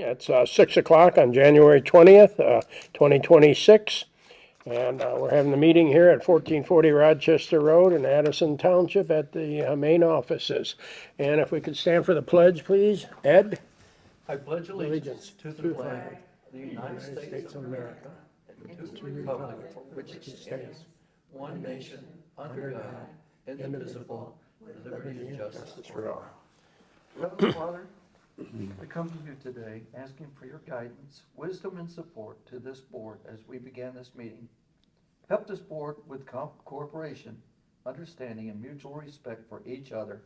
It's 6 o'clock on January 20th, 2026. And we're having the meeting here at 1440 Rochester Road in Addison Township at the main offices. And if we could stand for the pledge, please. Ed? I pledge allegiance to the flag of the United States of America and to the republic for which it stands, one nation, under God, indivisible, with liberty and justice for all. Heavenly Father, we come to you today asking for your guidance, wisdom, and support to this board as we begin this meeting. Help this board with cooperation, understanding, and mutual respect for each other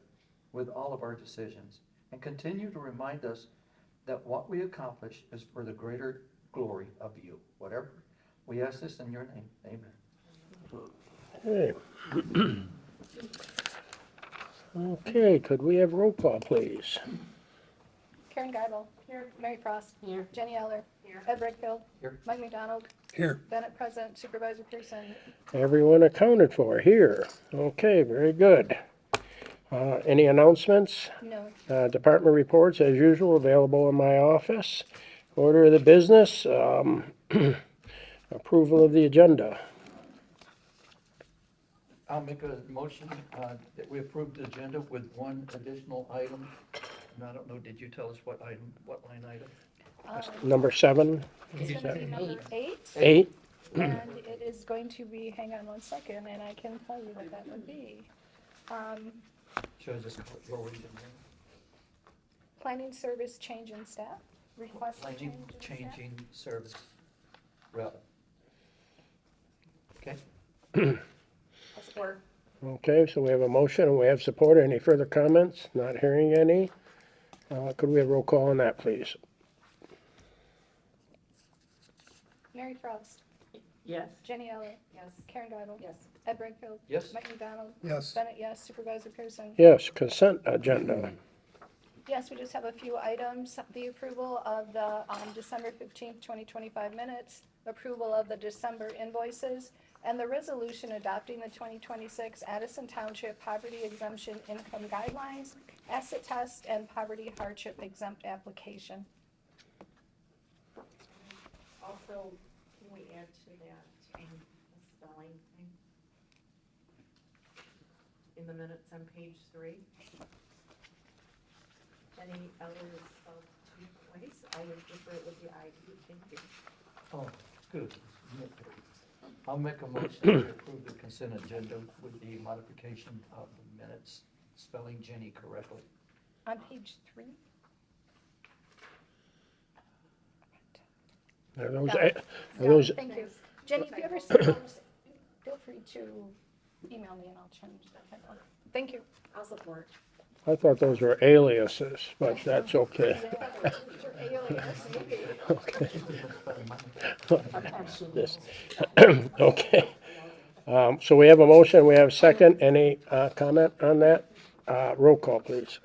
with all of our decisions, and continue to remind us that what we accomplish is for the greater glory of you. Whatever. We ask this in your name. Amen. Okay. Okay, could we have roll call, please? Karen Geibel. Here. Mary Frost. Here. Jenny Eller. Here. Ed Redfield. Here. Mike McDonald. Here. Bennett present. Supervisor Pearson. Everyone accounted for here. Okay, very good. Any announcements? No. Department reports, as usual, available in my office. Order of the business, approval of the agenda. I'll make a motion that we approve the agenda with one additional item. And I don't know, did you tell us what item, what line item? Number 7? It's going to be number 8. 8? And it is going to be, hang on one second, and I can tell you what that would be. Should I just go read it? Planning service change in staff. Request change in staff. Changing service route. Okay. Support. Okay, so we have a motion and we have support. Any further comments? Not hearing any. Could we have roll call on that, please? Mary Frost. Yes. Jenny Eller. Yes. Karen Geibel. Yes. Ed Redfield. Yes. Mike McDonald. Yes. Bennett, yes. Supervisor Pearson. Yes, consent agenda. Yes, we just have a few items. The approval of the December 15th, 2025 minutes, approval of the December invoices, and the resolution adopting the 2026 Addison Township Poverty Exemption Income Guidelines, Asset Test, and Poverty Hardship Exempt Application. Also, can we add to that, the spelling thing? In the minutes on page 3. Any other spelled 2 twice, I would prefer it with the ID, thank you. Oh, good. I'll make a motion to approve the consent agenda with the modification of the minutes, spelling Jenny correctly. On page 3? Are those, Got are it. those, Thank you. Jenny, if you ever see those, feel free to email me and I'll change that. Thank you. I'll support. I thought those were aliases, but that's okay. Okay. This. Okay. So we have a motion, we have a second. Any comment on that? Roll call, please.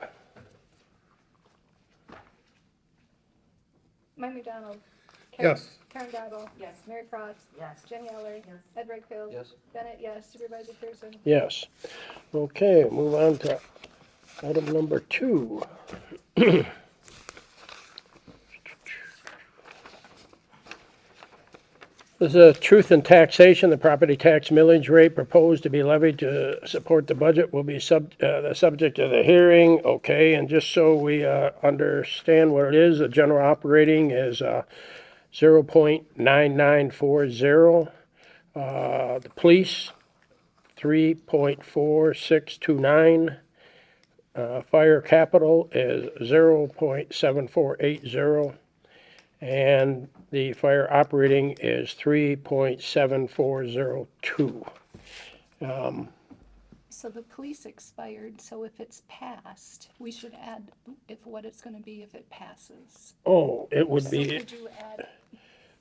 Mike McDonald. Yes. Karen Geibel. Yes. Mary Frost. Yes. Jenny Eller. Yes. Ed Redfield. Yes. Bennett, yes. Supervisor Pearson. Yes. Okay, move on to item number 2. This is a truth in taxation. The property tax millage rate proposed to be levied to support the budget will be the subject of the hearing. Okay, and just so we understand what it is, the general operating is 0.9940. The police 3.4629. Fire capital is 0.7480. And the fire operating is 3.7402. So the police expired, so if it's passed, we should add what it's gonna be if it passes. Oh, it would So be, could you add,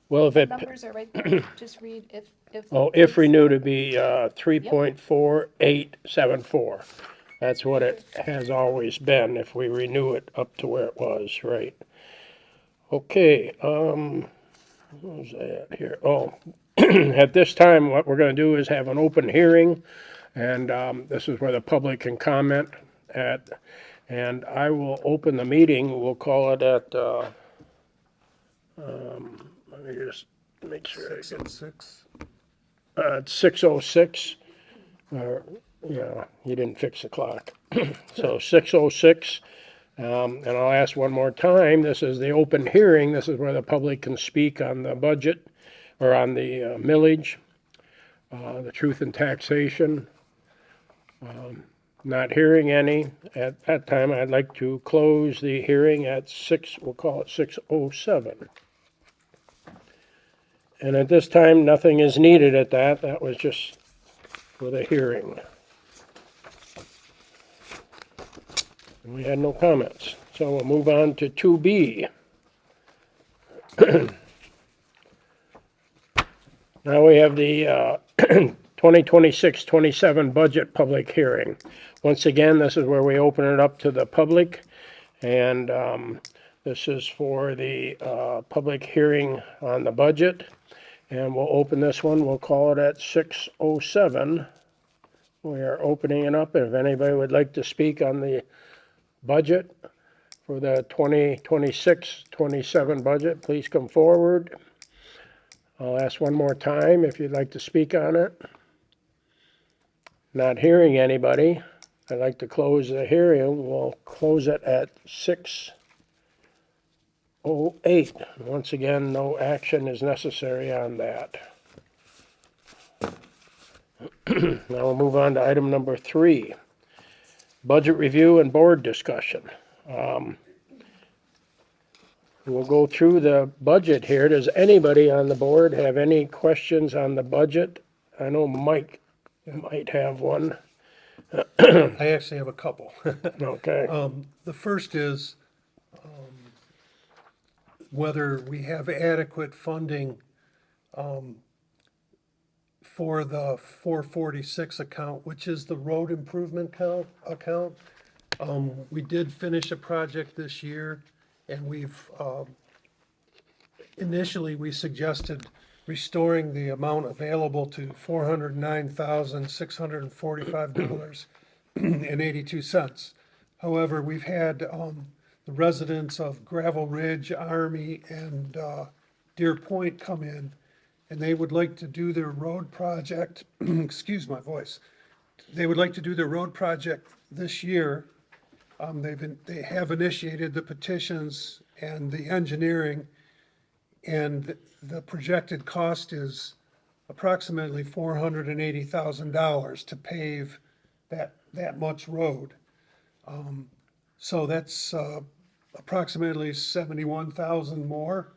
well, if the it, numbers are right there, just read if. if renewed, it'd be 3.4874. That's what it has always been, if we renew it up to where it was, right? Okay, what was that here? Oh, at this time, what we're gonna do is have an open hearing, and this is where the public can comment at, and I will open the meeting. We'll call it at Let me just make sure I get, 606. it's 6:06. Yeah, you didn't fix the clock. So 6:06, and I'll ask one more time, this is the open hearing, this is where the public can speak on the budget, or on the millage, the truth in taxation. Not hearing any. At that time, I'd like to close the hearing at we'll call it 6:07. And at this time, nothing is needed at that. That was just for the hearing. And we had no comments. So we'll move on to 2B. Now we have the 2026-27 budget public hearing. Once again, this is where we open it up to the public, and this is for the public hearing on the budget. And we'll open this one, we'll call it at 6:07. We are opening it up, if anybody would like to speak on the budget for the 2026-27 budget, please come forward. I'll ask one more time if you'd like to speak on it. Not hearing anybody, I'd like to close the hearing. We'll close it at 6:08. Once again, no action is necessary on that. Now we'll move on to item number 3, budget review and board discussion. We'll go through the budget here. Does anybody on the board have any questions on the budget? I know Mike might have one. I actually have a couple. Okay. The first is whether we have adequate funding for the 446 account, which is the road improvement account. We did finish a project this year, and we've, initially, we suggested restoring the amount available to $409,645.82. However, we've had the residents of Gravel Ridge, Army, and Deer Point come in, and they would like to do their road project, excuse my voice, they would like to do their road project this year. They have initiated the petitions and the engineering, and the projected cost is approximately $480,000 to pave that much road. So that's approximately 71,000 more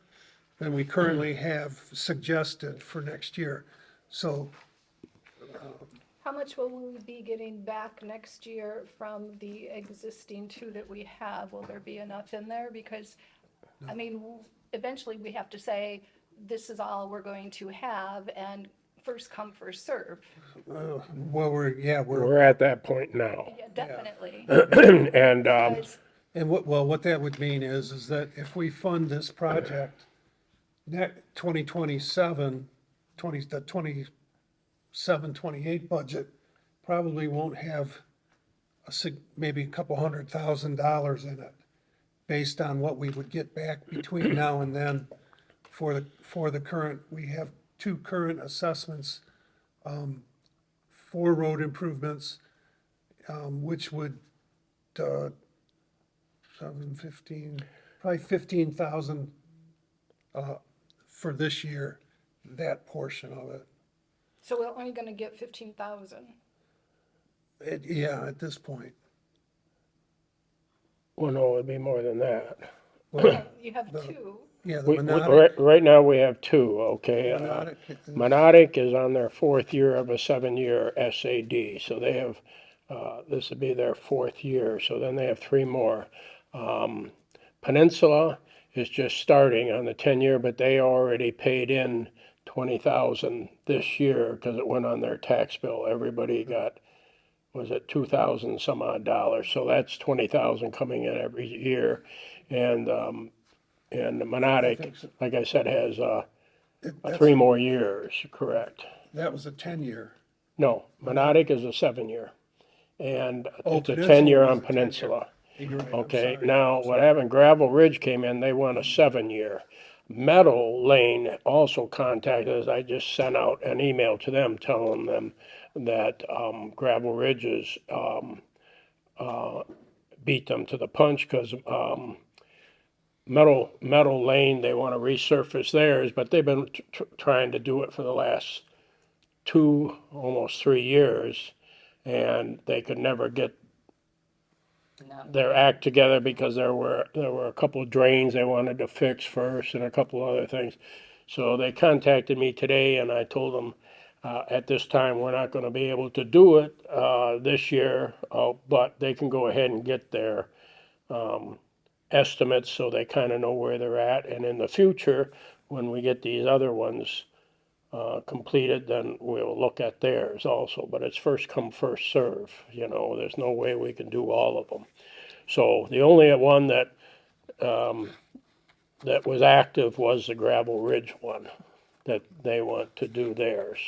than we currently have suggested for next year. So How much will we be getting back next year from the existing 2 that we have? Will there be enough in there? Because, I mean, eventually we have to say, this is all we're going to have, and first come, first serve. well, we're We're at that point now. Yeah, definitely. And Because and what that would mean is that if we fund this project, 2027, the 27-28 budget probably won't have maybe a couple $100,000 in it, based on what we would get back between now and then for the current, we have 2 current assessments for road improvements, which would 15,000 for this year, that portion of it. So we're only gonna get 15,000. Yeah, at this point. well, no, it'd be more than that. You have 2. Yeah, the We, Monadic, right now, we have 2, okay? Monadic, Monadic is on their 4th year of a 7-year SAD, so they have, this would be their 4th year, so then they have 3 more. Peninsula is just starting on the 10-year, but they already paid in 20,000 this year because it went on their tax bill. Everybody got, was it 2,000 some odd dollars? So that's 20,000 coming in every year. And the Monadic, like I said, has 3 more years, correct? that was a 10-year. No, Monadic is a 7-year. And Oh, it's a Peninsula 10-year was on a 10-year. Peninsula. You're right, I'm Okay, sorry. now what happened, Gravel Ridge came in, they won a 7-year. Meadow Lane also contacted us. I just sent out an email to them telling them that Gravel Ridges beat them to the punch because Meadow Lane, they want to resurface theirs, but they've been trying to do it for the last 2, almost 3 years, and they could never get their act together because there were a couple of drains they wanted to fix first and a couple other things. So they contacted me today, and I told them at this time we're not going to be able to do it this year, but they can go ahead and get their estimates so they kind of know where they're at. And in the future, when we get these other ones completed, then we'll look at theirs also. But it's first come, first serve. You know, there's no way we can do all of them. So the only one that that was active was the Gravel Ridge one, that they want to do theirs.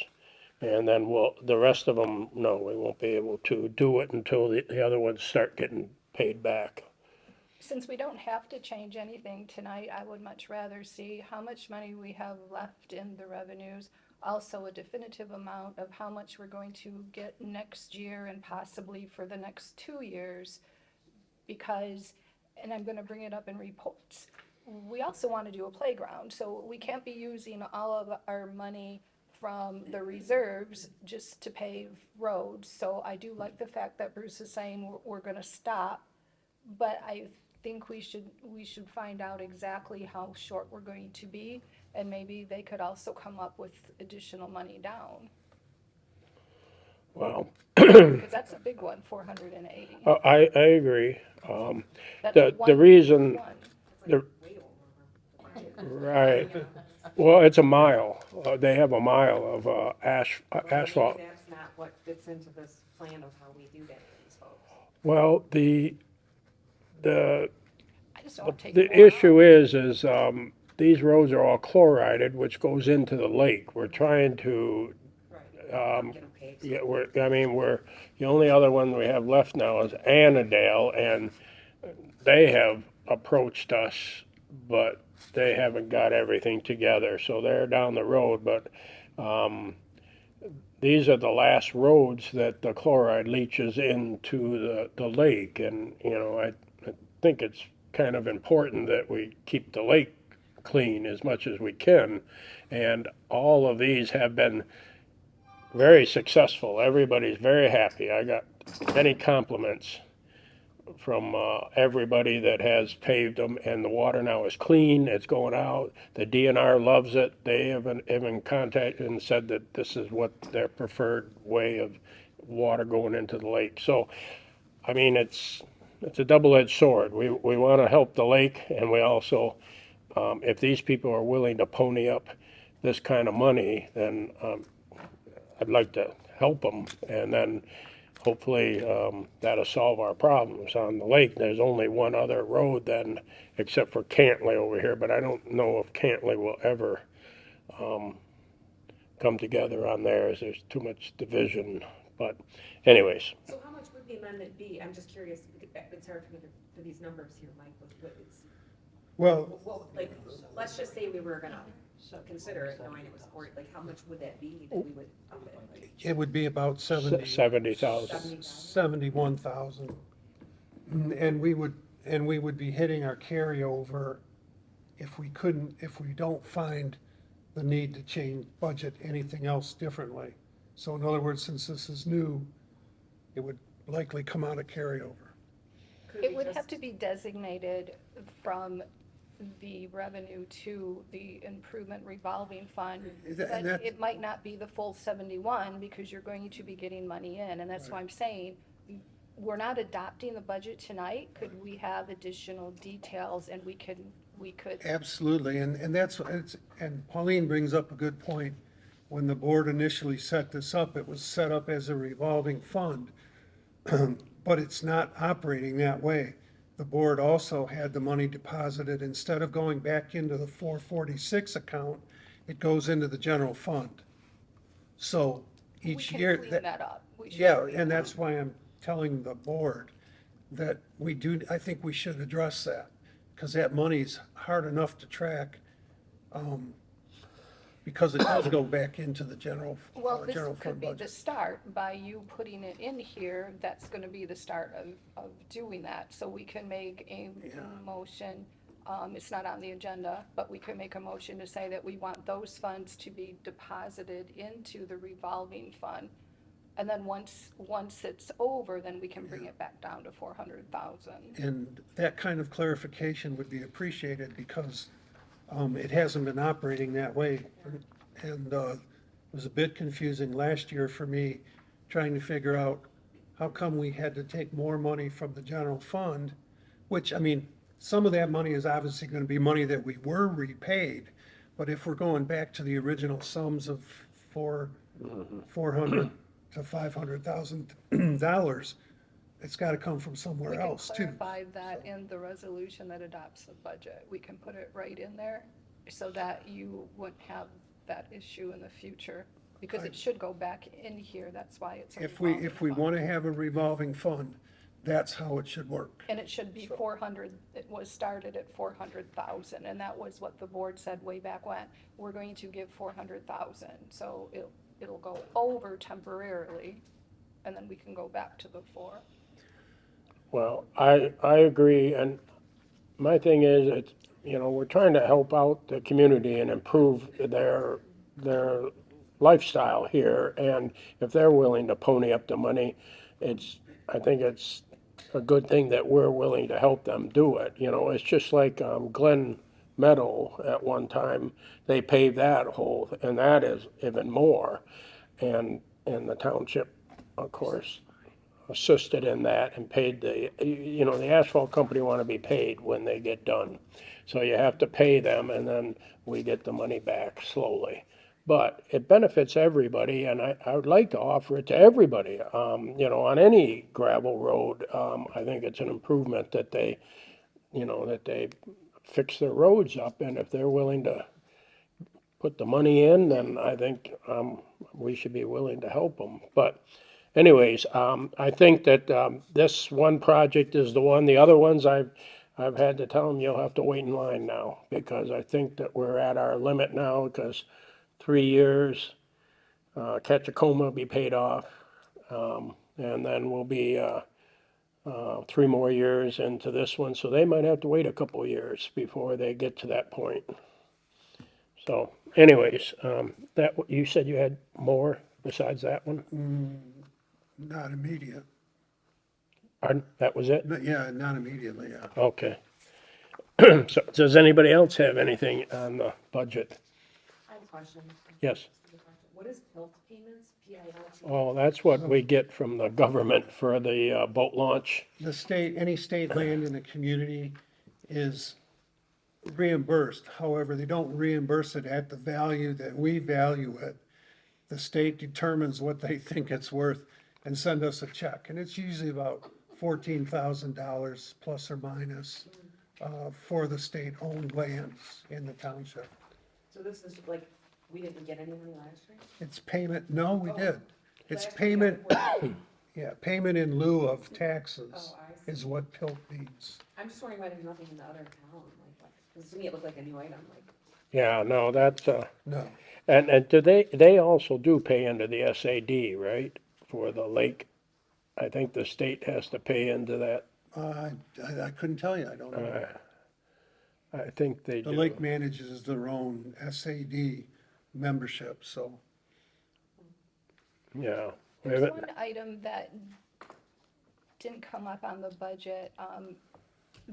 And then the rest of them, no, we won't be able to do it until the other ones start getting paid back. Since we don't have to change anything tonight, I would much rather see how much money we have left in the revenues, also a definitive amount of how much we're going to get next year and possibly for the next 2 years. Because, and I'm gonna bring it up in reports, we also want to do a playground, so we can't be using all of our money from the reserves just to pave roads. So I do like the fact that Bruce is saying we're gonna stop, but I think we should find out exactly how short we're going to be, and maybe they could also come up with additional money down, Well, because that's a big one, 480. I agree. That's The one reason, one. the, right, well, it's a mile. They have a mile of asphalt. Maybe that's not what fits into this plan of how we do that for these folks. Well, the I just don't want to take the more issue is these roads are all chlorided, which goes into the lake. We're trying to, Get them paid. yeah, we're, the only other one we have left now is Annandale, and they have approached us, but they haven't got everything together, so they're down the road, but, these are the last roads that the chloride leaches into the lake, and, you know, I think it's kind of important that we keep the lake clean as much as we can, and all of these have been very successful. Everybody's very happy. I got many compliments from everybody that has paved them, and the water now is clean. It's going out. The DNR loves it. They haven't contacted and said that this is what their preferred way of water going into the lake. So, I mean, it's a double-edged sword. We want to help the lake, and we also, if these people are willing to pony up this kind of money, then I'd like to help them, and then hopefully that'll solve our problems on the lake. There's only one other road then, except for Cantley over here, but I don't know if Cantley will ever come together on theirs. There's too much division, but anyways. So how much would the amendment be? I'm just curious, it's hard for me for these numbers here, Mike, what it's, Well, like, let's just say we were gonna consider it, knowing it was 40, like, how much would that be that we would up it? it would be about 70, 70,000. 71,000. And we would be hitting our carryover if we don't find the need to change budget anything else differently. So in other words, since this is new, it would likely come out of carryover. Could It we would just- have to be designated from the revenue to the improvement revolving fund. And But that- it might not be the full 71 because you're going to be getting money in, and that's why I'm saying, we're not adopting the budget tonight. Could we have additional details and we could, Absolutely, and and Pauline brings up a good point. When the board initially set this up, it was set up as a revolving fund, but it's not operating that way. The board also had the money deposited, instead of going back into the 446 account, it goes into the general fund. So we each can year. clean that up. We should Yeah, clean and that up. that's why I'm telling the board that I think we should address that, because that money's hard enough to track, Because it does go back into the general Well, this general could fund be the budget. start, by you putting it in here, that's gonna be the start of doing that. So we can make a motion, it's not on the agenda, but we can make a motion to say that we want those funds to be deposited into the revolving fund. And then once it's over, then we can bring it back down to 400,000. And that kind of clarification would be appreciated because it hasn't been operating that way. And it was a bit confusing last year for me, trying to figure out how come we had to take more money from the general fund, which, I mean, some of that money is obviously going to be money that we were repaid. But if we're going back to the original sums of $400 to $500,000, it's got to come from somewhere else We too. can clarify that in the resolution that adopts the budget. We can put it right in there so that you wouldn't have that issue in the future. Because it should go back in here, that's why it's a If we revolving want fund. to have a revolving fund, that's how it should work. And it should be 400, it was started at 400,000, and that was what the board said way back when. We're going to give 400,000, so it'll go over temporarily, and then we can go back to the 4. Well, I agree, and my thing is, it's, we're trying to help out the community and improve their lifestyle here, and if they're willing to pony up the money, I think it's a good thing that we're willing to help them do it. It's just like Glen Meadow at one time, they paved that hole, and that is even more. And the township, of course, assisted in that and paid the asphalt company want to be paid when they get done. So you have to pay them and then we get the money back slowly. But it benefits everybody and I would like to offer it to everybody. On any gravel road, I think it's an improvement that they fix their roads up, and if they're willing to put the money in, then I think we should be willing to help them. But anyways, I think that this one project is the one. The other ones, I've had to tell them, you'll have to wait in line now, because I think that we're at our limit now, because 3 years, Catchacoma will be paid off, and then we'll be 3 more years into this one, so they might have to wait a couple years before they get to that point. So anyways, you said you had more besides that one? Not immediate. Pardon? That was it? Yeah, not immediately, yeah. Okay. So does anybody else have anything on the budget? I have a question. Yes. What is PILT payments? P-I-L-T? Oh, that's what we get from the government for the boat launch. Any state land in the community is reimbursed. However, they don't reimburse it at the value that we value it. The state determines what they think it's worth and send us a check. And it's usually about $14,000 plus or minus for the state-owned lands in the township. So this is like, we didn't get any money last year? It's payment, no, we did. It's Last year we payment, got 40. yeah, payment in lieu of taxes Oh, I see. is what PILT means. I'm just wondering why there's nothing in the other account, because to me it looked like a new item, like. Yeah, no, that's, No, and do they also do pay into the SAD, right? For the lake? I think the state has to pay into that. I couldn't tell you, I don't know. I think they do. The lake manages their own SAD membership, so. Yeah. There's one item that didn't come up on the budget.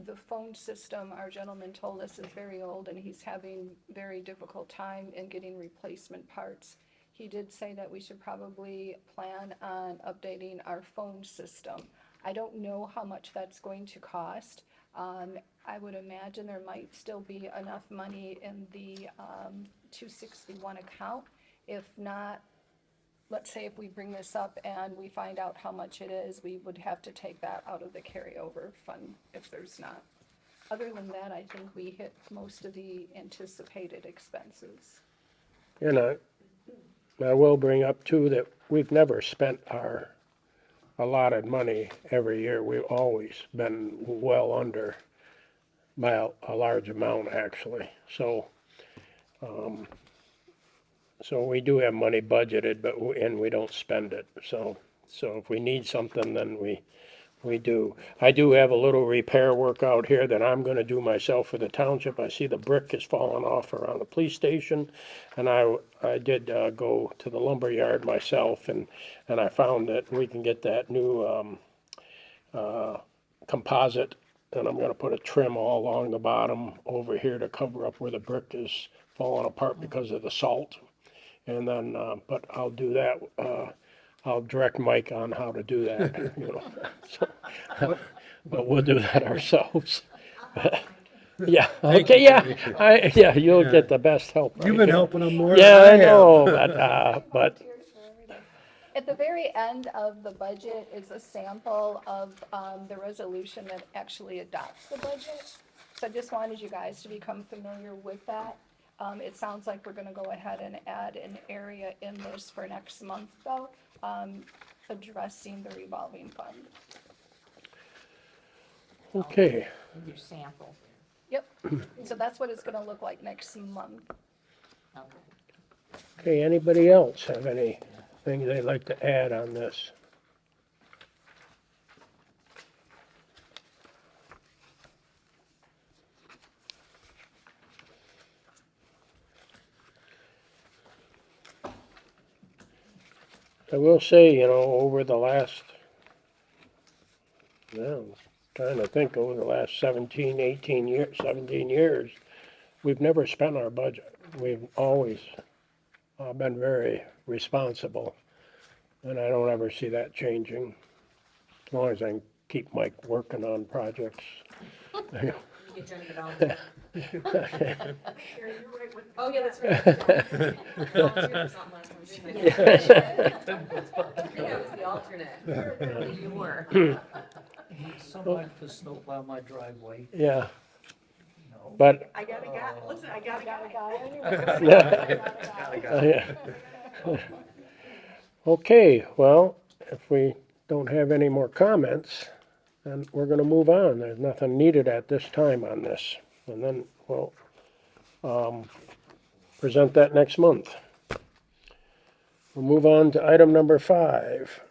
The phone system, our gentleman told us, is very old and he's having very difficult time in getting replacement parts. He did say that we should probably plan on updating our phone system. I don't know how much that's going to cost. I would imagine there might still be enough money in the 261 account. If not, let's say if we bring this up and we find out how much it is, we would have to take that out of the carryover fund if there's not. Other than that, I think we hit most of the anticipated expenses. I will bring up too that we've never spent our allotted money every year. We've always been well under by a large amount, actually. So So we do have money budgeted, but, and we don't spend it, so if we need something, then we do. I do have a little repair work out here that I'm gonna do myself for the township. I see the brick is falling off around the police station, and I did, go to the lumber yard myself, and I found that we can get that new, composite, and I'm gonna put a trim all along the bottom over here to cover up where the brick is falling apart because of the salt. And then, but I'll do that, I'll direct Mike on how to do that, you know. So, but we'll do that ourselves. Yeah, okay, yeah, you'll get the best help right You've been here. helping them more Yeah, I than I have. know, but, At the very end of the budget is a sample of the resolution that actually adopts the budget. So I just wanted you guys to become familiar with that. It sounds like we're gonna go ahead and add an area in this for next month, though, addressing the revolving fund. okay. Your sample. Yep, so that's what it's gonna look like next month. Okay. Okay, anybody else have anything they'd like to add on this? I will say, you know, over the last, well, trying to think, over the last 17 years, we've never spent our budget. We've always been very responsible, and I don't ever see that changing, as long as I can keep Mike working on projects. You get Jenny to volunteer. Oh, yeah, that's right. Volunteer for something last time, didn't I? I think I was the alternate. You were. Someone to snowplow my driveway, Yeah, no. but, I got a guy, listen, I got a Got a guy. guy anyway. yeah. Okay, well, if we don't have any more comments, then we're gonna move on. There's nothing needed at this time on this. And then we'll, present that next month. We'll move on to item number 5,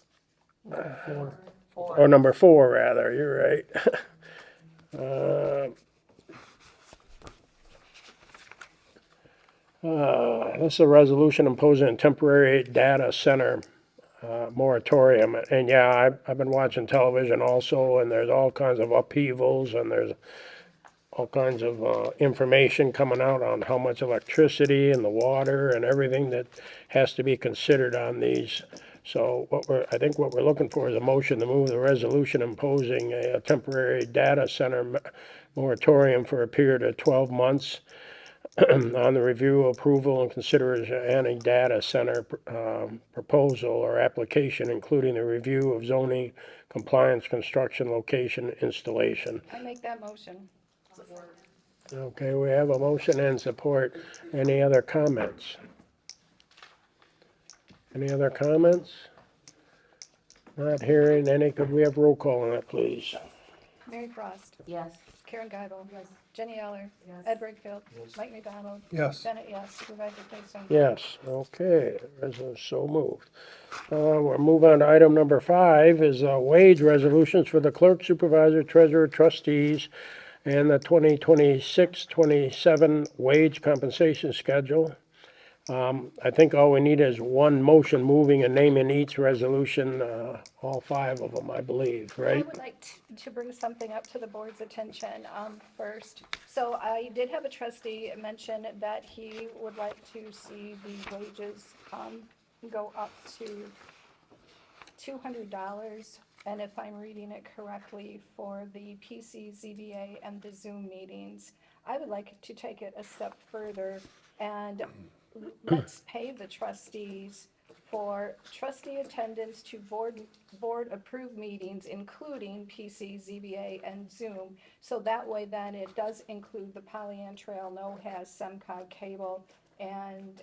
or number 4, rather, you're right. This is a resolution imposing a temporary data center moratorium. And yeah, I've been watching television also, and there's all kinds of upheavals, and there's all kinds of information coming out on how much electricity and the water and everything that has to be considered on these. So I think what we're looking for is a motion to move the resolution imposing a temporary data center moratorium for a period of 12 months on the review, approval, and consideration of any data center proposal or application, including the review of zoning, compliance, construction, location, installation. I make that motion. Okay, we have a motion and support. Any other comments? Any other comments? Not hearing any. Could we have roll call on that, please? Mary Frost, Yes. Karen Geibel, Jenny Eller, Ed Brightfield, Mike McDonald, Yes. Bennett, yes, Supervisor Clayson. Yes, okay, resolution so moved. We'll move on to item number 5 is wage resolutions for the clerk, supervisor, treasurer, trustees, and the 2026-27 wage compensation schedule. I think all we need is one motion moving and naming each resolution, all 5 of them, I believe, I right? would like to bring something up to the board's attention first. So I did have a trustee mention that he would like to see the wages go up to $200. And if I'm reading it correctly, for the PC, ZBA, and the Zoom meetings, I would like to take it a step further and let's pay the trustees for trustee attendance to board-approved meetings, including PC, ZBA, and Zoom. So that way then it does include the Pollyant Trail, NOHAS, SEMCOG, Cable, and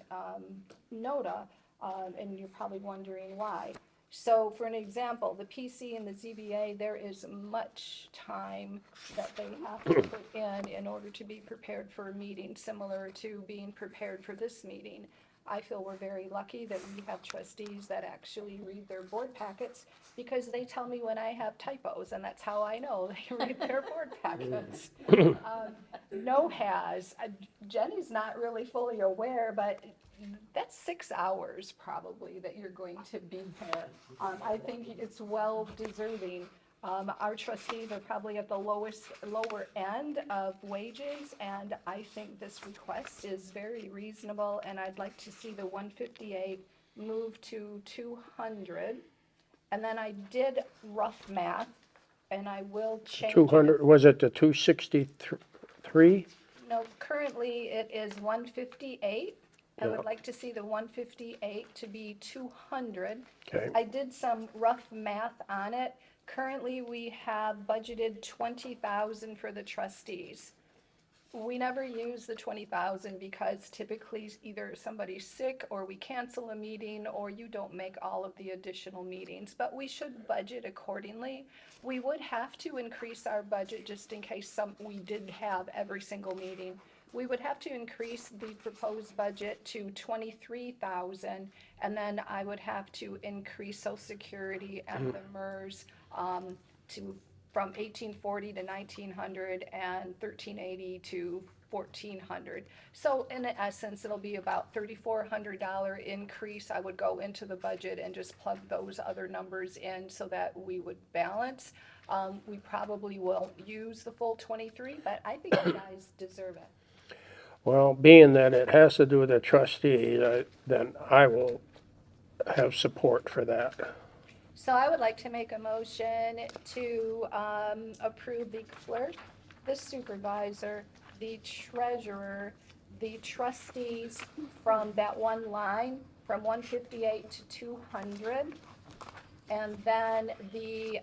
NODA, and you're probably wondering why. So for an example, the PC and the ZBA, there is much time that they have to put in order to be prepared for a meeting, similar to being prepared for this meeting. I feel we're very lucky that we have trustees that actually read their board packets, because they tell me when I have typos, and that's how I know they read their board packets. No has, Jenny's not really fully aware, but that's 6 hours probably that you're going to be there. I think it's well deserving. Our trustees are probably at the lower end of wages, and I think this request is very reasonable, and I'd like to see the 158 move to 200. And then I did rough math, and I will change it. 200, was it the 263? No, currently it is 158. I Yeah. would like to see the 158 to be 200. Okay. I did some rough math on it. Currently, we have budgeted 20,000 for the trustees. We never use the 20,000 because typically either somebody's sick, or we cancel a meeting, or you don't make all of the additional meetings, but we should budget accordingly. We would have to increase our budget just in case we did have every single meeting. We would have to increase the proposed budget to 23,000, and then I would have to increase Social Security and the MERS from 1840 to 1900 and 1380 to 1400. So in essence, it'll be about $3,400 increase. I would go into the budget and just plug those other numbers in so that we would balance. We probably won't use the full 23, but I think you guys deserve it. Well, being that it has to do with the trustees, then I will have support for that. So I would like to make a motion to approve the clerk, the supervisor, the treasurer, the trustees from that one line, from 158 to 200. And then the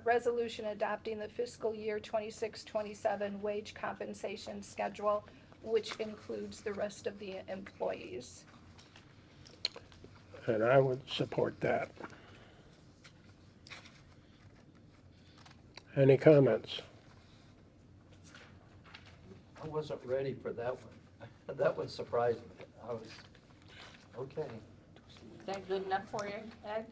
resolution adopting the fiscal year 26-27 wage compensation schedule, which includes the rest of the employees. And I would support that. Any comments? I wasn't ready for that one. That one surprised me. I was, okay. Is that good enough for you, Ed?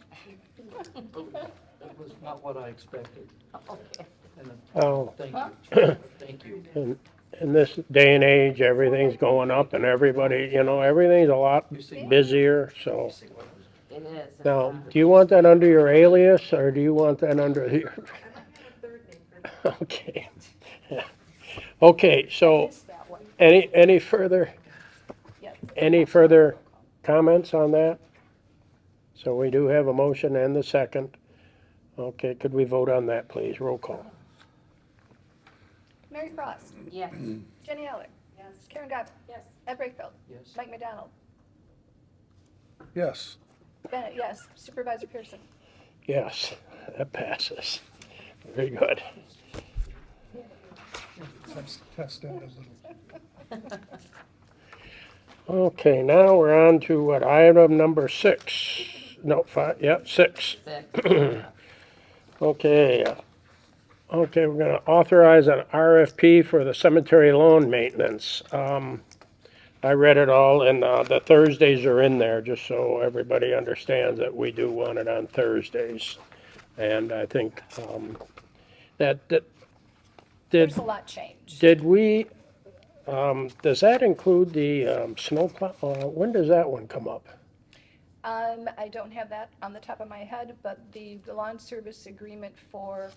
That was not what I expected. Okay. And Oh, thank you. Thank you. in this day and age, everything's going up and everybody, everything's a lot You see, busier, you so. see what I was. It is. Now, do you want that under your alias, or do you want that under your? I might have a third name for that. Okay. Okay, so Missed that one. any further Yep. comments on that? So we do have a motion and the second. Okay, could we vote on that, please? Roll call. Mary Frost, Yes. Jenny Eller, Yes. Karen Guyton, Yes. Ed Brakefield, Yes. Mike McDonald, Yes. Bennett, yes, Supervisor Pearson. Yes, that passes. Very good. Test that a little. Okay, now we're on to what, item number 6. No, 5, yep, 6. Six. Okay. Okay, we're gonna authorize an RFP for the cemetery lawn maintenance. I read it all, and the Thursdays are in there, just so everybody understands that we do want it on Thursdays. And I think that did There's a lot changed. did we, does that include the snowplow? When does that one come up? I don't have that on the top of my head, but the lawn service agreement for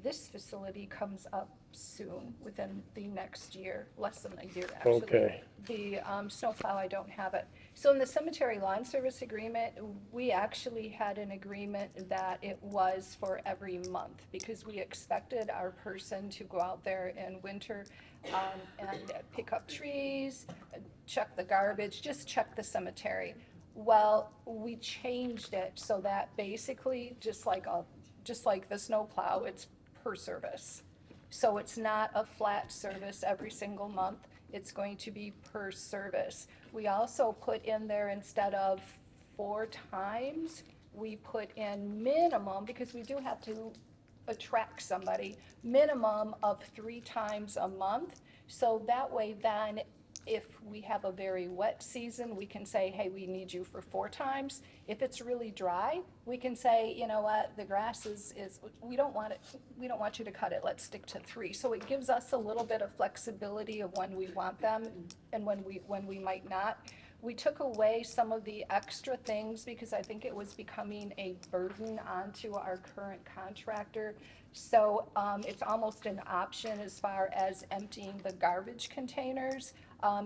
this facility comes up soon, within the next year, less than a year, actually. Okay. The snowplow, I don't have it. So in the cemetery lawn service agreement, we actually had an agreement that it was for every month, because we expected our person to go out there in winter and pick up trees, check the garbage, just check the cemetery. Well, we changed it so that basically, just like the snowplow, it's per service. So it's not a flat service every single month. It's going to be per service. We also put in there, instead of 4 times, we put in minimum, because we do have to attract somebody, minimum of 3 times a month. So that way then, if we have a very wet season, we can say, hey, we need you for 4 times. If it's really dry, we can say, you know what, the grass is, we don't want you to cut it, let's stick to 3. So it gives us a little bit of flexibility of when we want them and when we might not. We took away some of the extra things because I think it was becoming a burden onto our current contractor. So it's almost an option as far as emptying the garbage containers.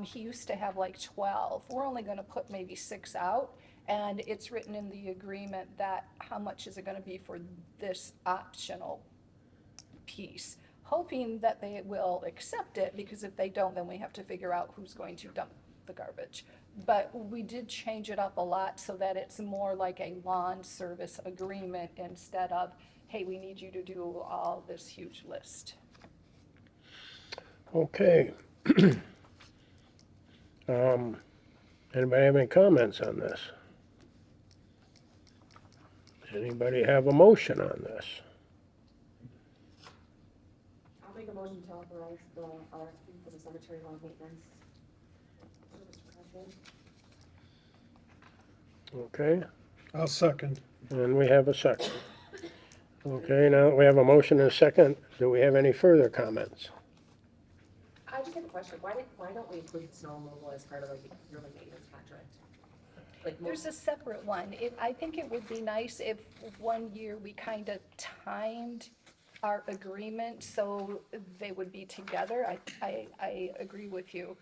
He used to have like 12. We're only gonna put maybe 6 out. And it's written in the agreement that how much is it gonna be for this optional piece, hoping that they will accept it, because if they don't, then we have to figure out who's going to dump the garbage. But we did change it up a lot so that it's more like a lawn service agreement instead of, hey, we need you to do all this huge list. Okay. Anybody have any comments on this? Anybody have a motion on this? I'll make a motion to authorize the RFP for the cemetery lawn maintenance. Okay, I'll second. and we have a second. Okay, now that we have a motion and a second, do we have any further comments? I just have a question. Why don't we include snow removal as part of like your maintenance contract? Like There's a separate one. I think it would be nice if one year we kind of timed our agreement so they would be together. I agree with you.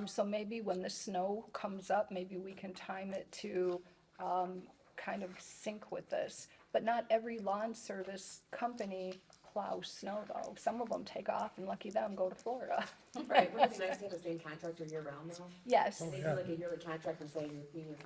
So maybe when the snow comes up, maybe we can time it to kind of sync with this. But not every lawn service company plows snow though. Some of them take off and lucky them go to Florida. Right, wouldn't it be nice to have the same contractor year round though? Yes. They do like a yearly contract and say, your fee is,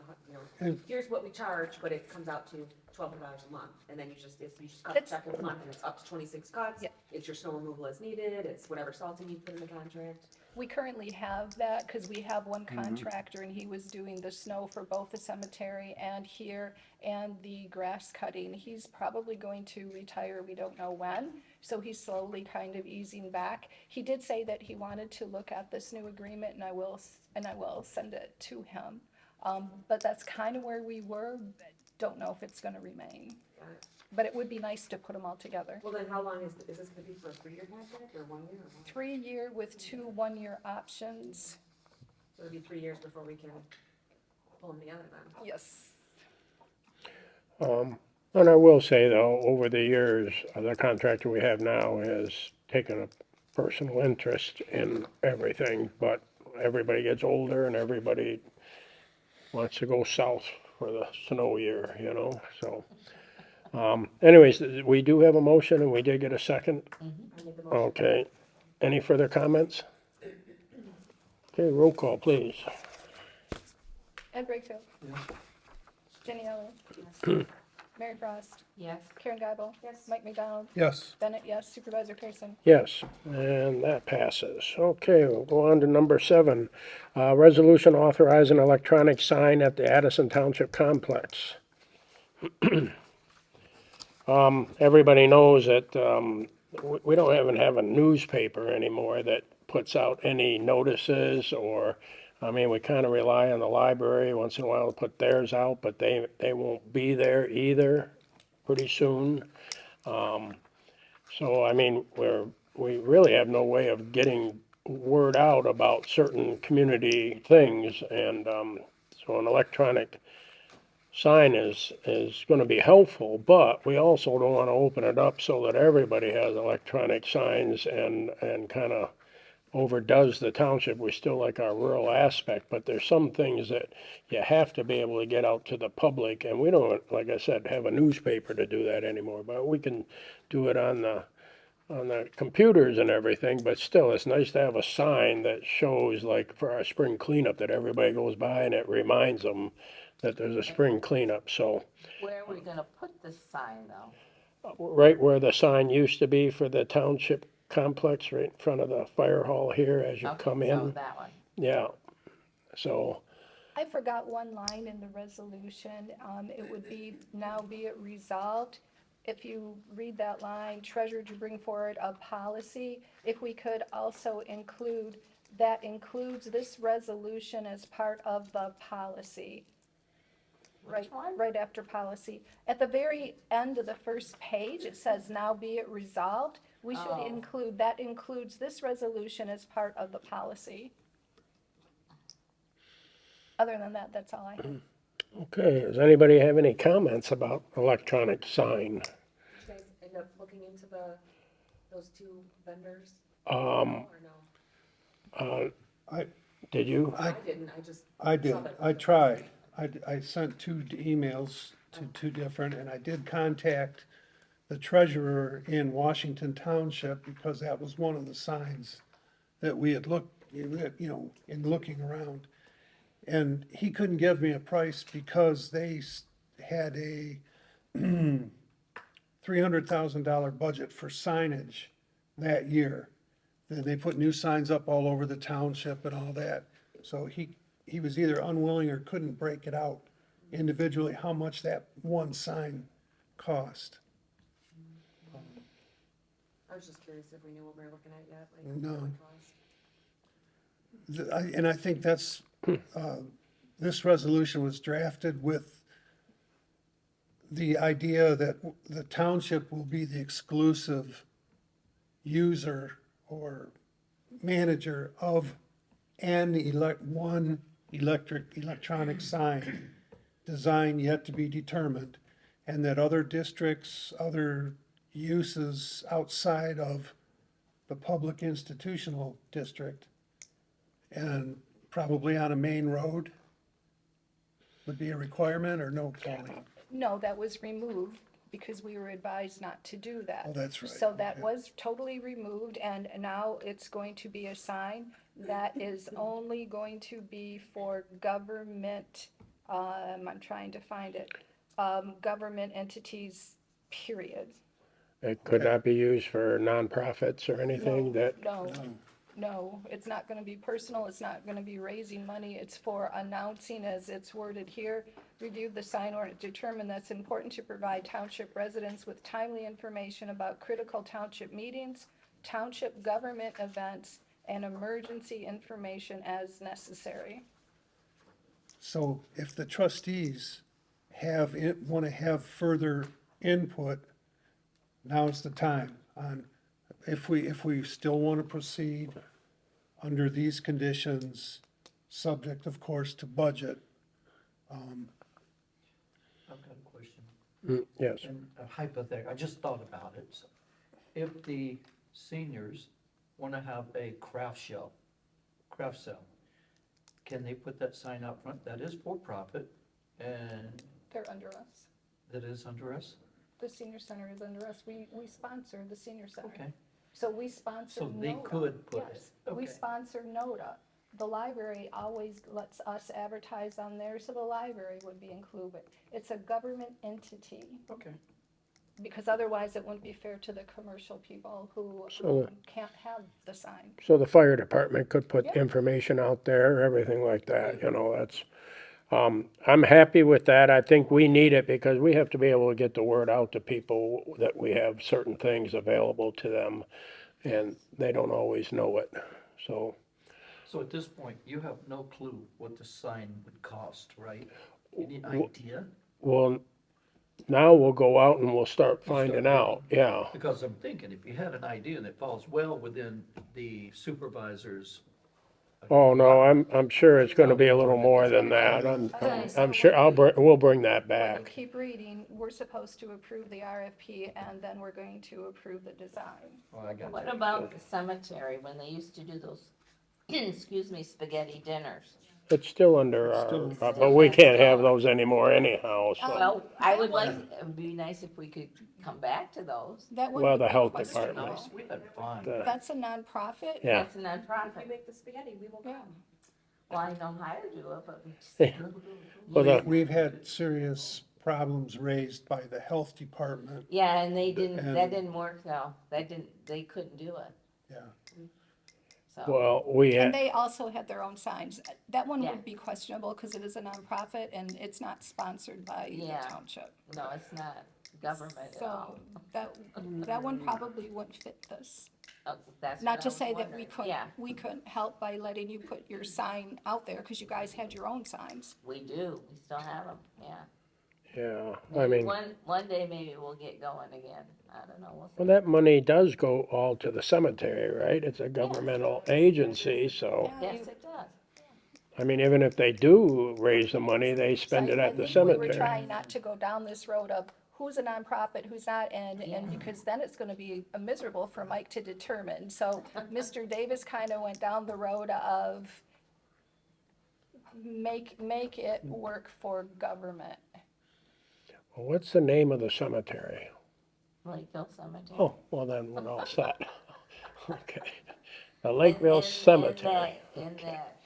And- here's what we charge, but it comes out to $1,200 a month. And then you just cut That's- the check every month and it's up to 26 cuts. Yeah. It's your snow removal as needed, it's whatever salting you put in the contract. We currently have that because we have one contractor and he was doing the snow for both the cemetery and here and the grass cutting. He's probably going to retire, we don't know when, so he's slowly kind of easing back. He did say that he wanted to look at this new agreement and I will send it to him. But that's kind of where we were, don't know if it's gonna remain. Got it. But it would be nice to put them all together. Well, then how long is this gonna be for a 3-year contract or 1 year or what? 3-year with 2 one-year options. So it'll be 3 years before we can pull them together then. Yes. And I will say though, over the years, the contractor we have now has taken a personal interest in everything, but everybody gets older and everybody wants to go south for the snow year, you know, so. Anyways, we do have a motion and we did get a second. I make the motion. Okay, any further comments? Okay, roll call, please. Ed Brakefield. Yes. Jenny Eller. Mary Frost. Yes. Karen Geibel. Yes. Mike McDonald. Yes, Bennett, yes. Supervisor Pearson. Yes, and that passes. Okay, we'll go on to number 7. Resolution authorizing electronic sign at the Addison Township complex. Everybody knows that we don't even have a newspaper anymore that puts out any notices or, I mean, we kind of rely on the library once in a while to put theirs out, but they won't be there either pretty soon. So, I mean, we really have no way of getting word out about certain community things, and so an electronic sign is going to be helpful, but we also don't want to open it up so that everybody has electronic signs and kind of overdoes the township. We still like our rural aspect, but there's some things that you have to be able to get out to the public, and we don't, like I said, have a newspaper to do that anymore, but we can do it on the computers and everything, but still, it's nice to have a sign that shows, like for our spring cleanup, that everybody goes by and it reminds them that there's a spring cleanup, so. Where are we gonna put this sign though? Right where the sign used to be for the township complex, right in front of the fire hall here as you Okay, come so in. that one. Yeah, so, I forgot one line in the resolution. It would be, now be it resolved. If you read that line, treasurer to bring forward a policy, if we could also include, that includes this resolution as part of the policy. Right, one? right after policy. At the very end of the first page, it says, now be it resolved. We should Oh. include, that includes this resolution as part of the policy. Other than that, that's all I have. Okay, does anybody have any comments about electronic sign? Did you guys end up looking into those two vendors Um, or no? did you? I didn't, I just. I saw did, that. I tried. I sent two emails to two different, and I did contact the treasurer in Washington Township because that was one of the signs that we had looked, in looking around. And he couldn't give me a price because they had a $300,000 budget for signage that year. Then they put new signs up all over the township and all that. So he was either unwilling or couldn't break it out individually, how much that one sign cost. I was just curious if we knew what we were looking at yet, like. No. what it cost. And I think that's, this resolution was drafted with the idea that the township will be the exclusive user or manager of one electronic sign design yet to be determined, and that other districts, other uses outside of the public institutional district and probably on a main road would be a requirement, or no, Pauline? No, that was removed because we were advised not to do that. Oh, that's right, So that okay. was totally removed, and now it's going to be a sign that is only going to be for government, I'm trying to find it, government entities, period. It could not be used for nonprofits or anything that, No, it's not gonna be personal, it's not gonna be raising money, it's for announcing, as it's worded here. Reviewed the sign ordinance, determined that it's important to provide township residents with timely information about critical township meetings, township government events, and emergency information as necessary. So if the trustees want to have further input, now's the time on, if we still want to proceed under these conditions, subject of course to budget. I've got a question. yes. And a hypothetical, I just thought about it. So, if the seniors want to have a craft sale, can they put that sign out front? That is for profit, and They're under us. that is under us? The senior center is under us. We sponsor the senior center. Okay, So we sponsor so they NOTA. could put it, Yes, we okay. sponsor NOTA. The library always lets us advertise on there, so the library would be included. It's a government entity, Okay, because otherwise it wouldn't be fair to the commercial people who So- can't have the sign. So the fire department could put Yeah. information out there, everything like that, that's, I'm happy with that. I think we need it because we have to be able to get the word out to people that we have certain things available to them, and they don't always know it, so. so at this point, you have no clue what the sign would cost, right? Any idea? Well, now we'll go out and we'll start finding out, yeah. Because I'm thinking, if you had an idea and it falls well within the supervisor's. Oh, no, I'm sure it's gonna be a little more than that. I'm sure we'll bring that When you back. keep reading, we're supposed to approve the RFP, and then we're going to approve the design. Oh, I got What you. about the cemetery, when they used to do those, excuse me, spaghetti dinners? It's still under our, but we can't have those anymore anyhow, so. Well, I would like, it'd be nice if we could come back to those. That would Well, be the health nice. department. Nice, we had fun. That's a nonprofit? Yeah. That's a If you nonprofit. make the spaghetti, we will Yeah. come. Well, I know how to do it, but we just. Well, the- We've had serious problems raised by the health department, Yeah, and they didn't, that And- didn't work though. They couldn't do it. yeah. so. Well, we And had, they also had their own signs. That one Yeah. would be questionable because it is a nonprofit and it's not sponsored by the Yeah. township. No, it's not government at all. So that one probably wouldn't fit this. Oh, that's Not what to I was say that wondering. Yeah, we couldn't help by letting you put your sign out there because you guys had your own signs. we do, we still have them, yeah. yeah, I Maybe mean, one day maybe we'll get going again, I don't know, we'll well, see. that money does go all to the cemetery, right? It's a governmental agency, so, Yeah, Yes, it does. I mean, even if they do raise the money, they spend it I at the think we were cemetery. trying not to go down this road of who's a nonprofit, who's not, and because then it's gonna be miserable for Mike to determine. So Mr. Davis kind of went down the road of make it work for government. Well, what's the name of the cemetery? Lakeville Cemetery. Oh, well, then we're all set. Okay. The And- Lakeville and- Cemetery. And that,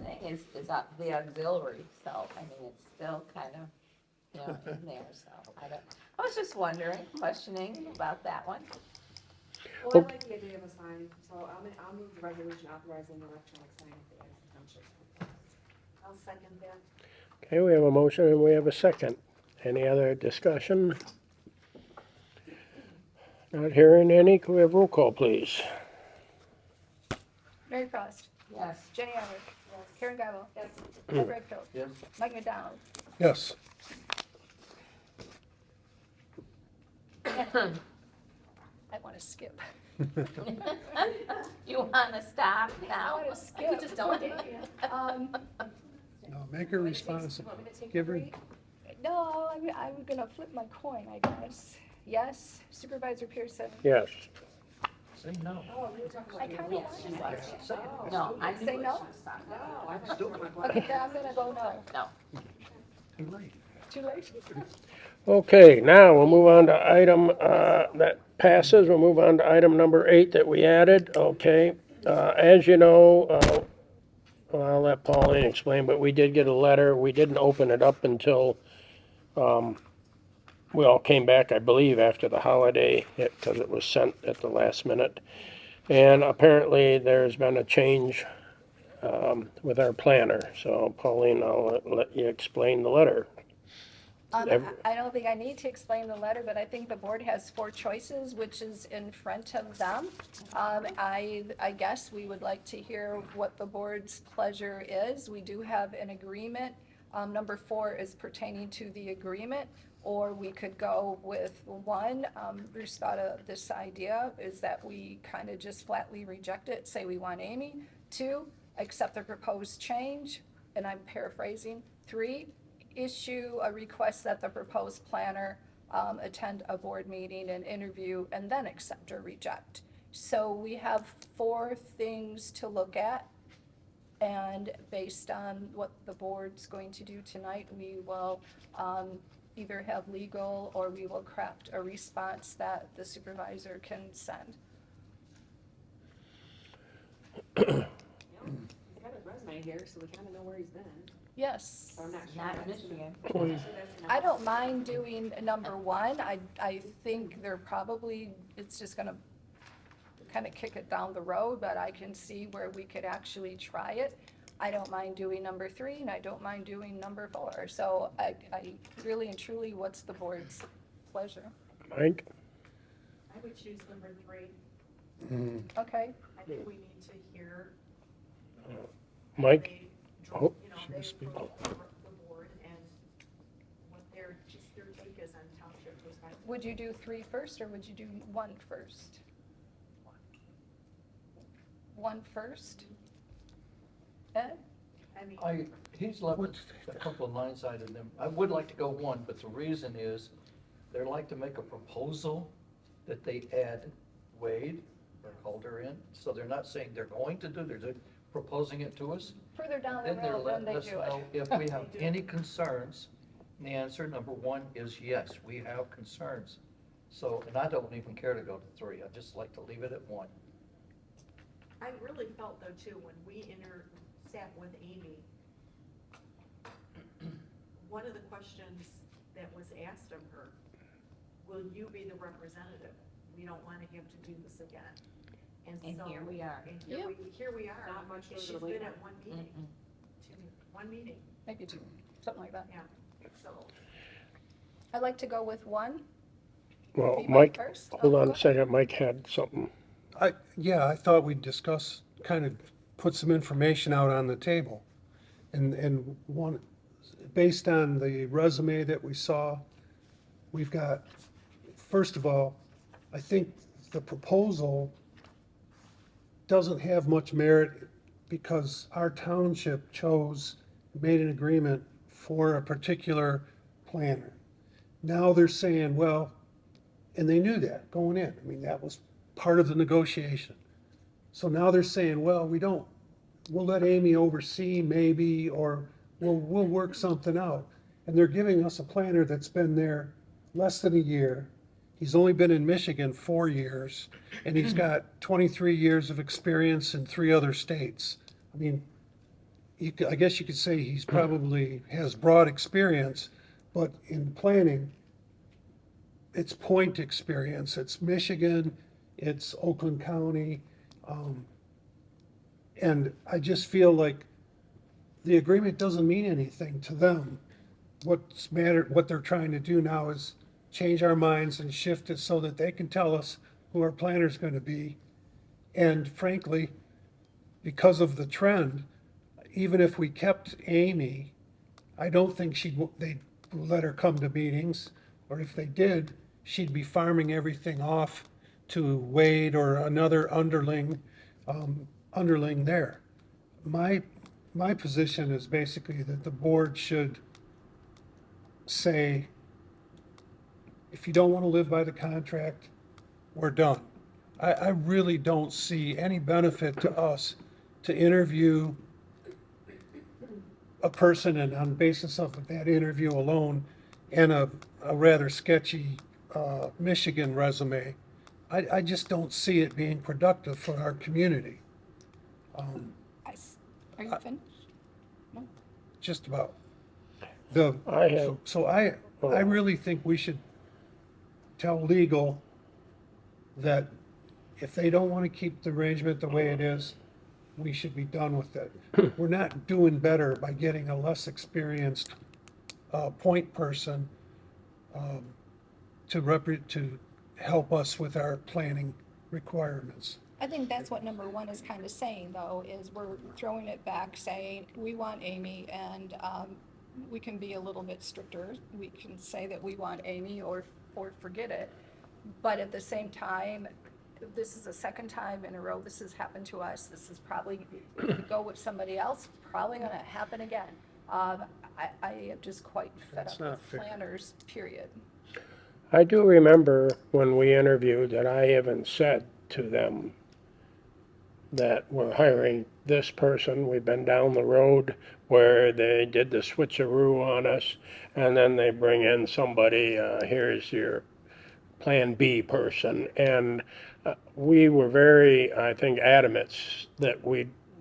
thing is the auxiliary, so, I mean, it's still kind of, you know, in there, so, I was just wondering, questioning about that one. Well, I like the idea of a sign, so I'll move the resolution authorizing the electronic sign at the Addison Township. I'll second that. Okay, we have a motion and we have a second. Any other discussion? Not hearing any, can we have roll call, please? Mary Frost, Yes. Jenny Arner, Karen Gabo, Yes. Ed Redfield, Yes. Mike McDonald. Yes. I want to skip. You wanna stop I now? want to skip. just delegate. No, make her responsible. Want me to take Give her, three? No, I'm gonna flip my coin, I guess. Yes, Supervisor Pearson. Yes. Say no. Oh, we were talking about. I kind of Yes, want she to. was. Say Oh. No, I knew Say it no? should stop. No, I thought you were going Okay, then I'm gonna go no. No, Too late. Too late? Okay, now we'll move on to item, that passes. We'll move on to item number 8 that we added, okay? As you know, well, I'll let Pauline explain, but we did get a letter. We didn't open it up until, we all came back, I believe, after the holiday, because it was sent at the last minute. And apparently, there's been a change, with our planner. So Pauline, I'll let you explain the letter. I don't think I need to explain the letter, but I think the board has 4 choices, which is in front of them. I guess we would like to hear what the board's pleasure is. We do have an agreement. Number 4 is pertaining to the agreement, or we could go with 1. Bruce thought of this idea, is that we kind of just flatly reject it, say we want Amy. 2, accept the proposed change, and I'm paraphrasing. 3, issue a request that the proposed planner attend a board meeting and interview and then accept or reject. So we have 4 things to look at, and based on what the board's going to do tonight, we will either have legal or we will craft a response that the supervisor can send. He's got his resume here, so we kind of know where he's been. Yes. So I'm not sure. not in that's- Michigan. I'm not sure that's enough. I don't mind doing number 1. I think they're probably, it's just gonna kind of kick it down the road, but I can see where we could actually try it. I don't mind doing number 3, and I don't mind doing number 4. So I really and truly, what's the board's pleasure? Mike? I would choose number 3. Okay, I think we need to hear. Mike? They, Oh, you know, she they was speaking. approach the board and what their take is on township perspective. would you do 3 first, or would you do 1 first? 1 first? Ed? I mean, He's left a couple of lines out of them. I would like to go 1, but the reason is, they'd like to make a proposal that they add Wade or Calder in. So they're not saying they're going to do, they're just proposing it to us. Further down the Then they're road when letting they us do it. know if we have any concerns. And the answer, number 1, is yes, we have concerns. So, and I don't even care to go to 3, I'd just like to leave it at 1. I really felt though too, when we sat with Amy, one of the questions that was asked of her, will you be the representative? We don't want to have to do this again. And here we are. And here we are. Not much And further she's later. been at one meeting, one meeting, Maybe two, something like that. yeah, so. I'd like to go with one. Well, Be Mike, first. hold Oh, on go a ahead. second, Mike had something. I thought we'd discuss, kind of put some information out on the table. And one, based on the resume that we saw, we've got, first of all, I think the proposal doesn't have much merit because our township made an agreement for a particular planner. Now they're saying, well, and they knew that going in. I mean, that was part of the negotiation. So now they're saying, well, we'll let Amy oversee maybe, or we'll work something out. And they're giving us a planner that's been there less than a year. He's only been in Michigan 4 years, and he's got 23 years of experience in 3 other states. I mean, I guess you could say he's probably has broad experience, but in planning, it's point experience. It's Michigan, it's Oakland County. And I just feel like the agreement doesn't mean anything to them. What they're trying to do now is change our minds and shift it so that they can tell us who our planner's gonna be. And frankly, because of the trend, even if we kept Amy, I don't think they'd let her come to meetings, or if they did, she'd be farming everything off to Wade or another underling there. My position is basically that the board should say, if you don't want to live by the contract, we're done. I really don't see any benefit to us to interview a person and on basis of that interview alone and a rather sketchy Michigan resume. I just don't see it being productive for our community, Are you finished? just about. I have, I really think we should tell legal that if they don't want to keep the arrangement the way it is, we should be done with it. We're not doing better by getting a less experienced point person to help us with our planning requirements. I think that's what number one is kind of saying, though, is we're throwing it back, saying, we want Amy, and we can be a little bit stricter. We can say that we want Amy or forget it. But at the same time, this is the second time in a row this has happened to us. This is probably, if we go with somebody else, probably gonna happen again. I am just quite fed That's up not with fair. planners, period. I do remember when we interviewed that I even said to them that we're hiring this person. We've been down the road where they did the switcheroo on us, and then they bring in somebody, here's your Plan B person. And we were very, I think, adamant that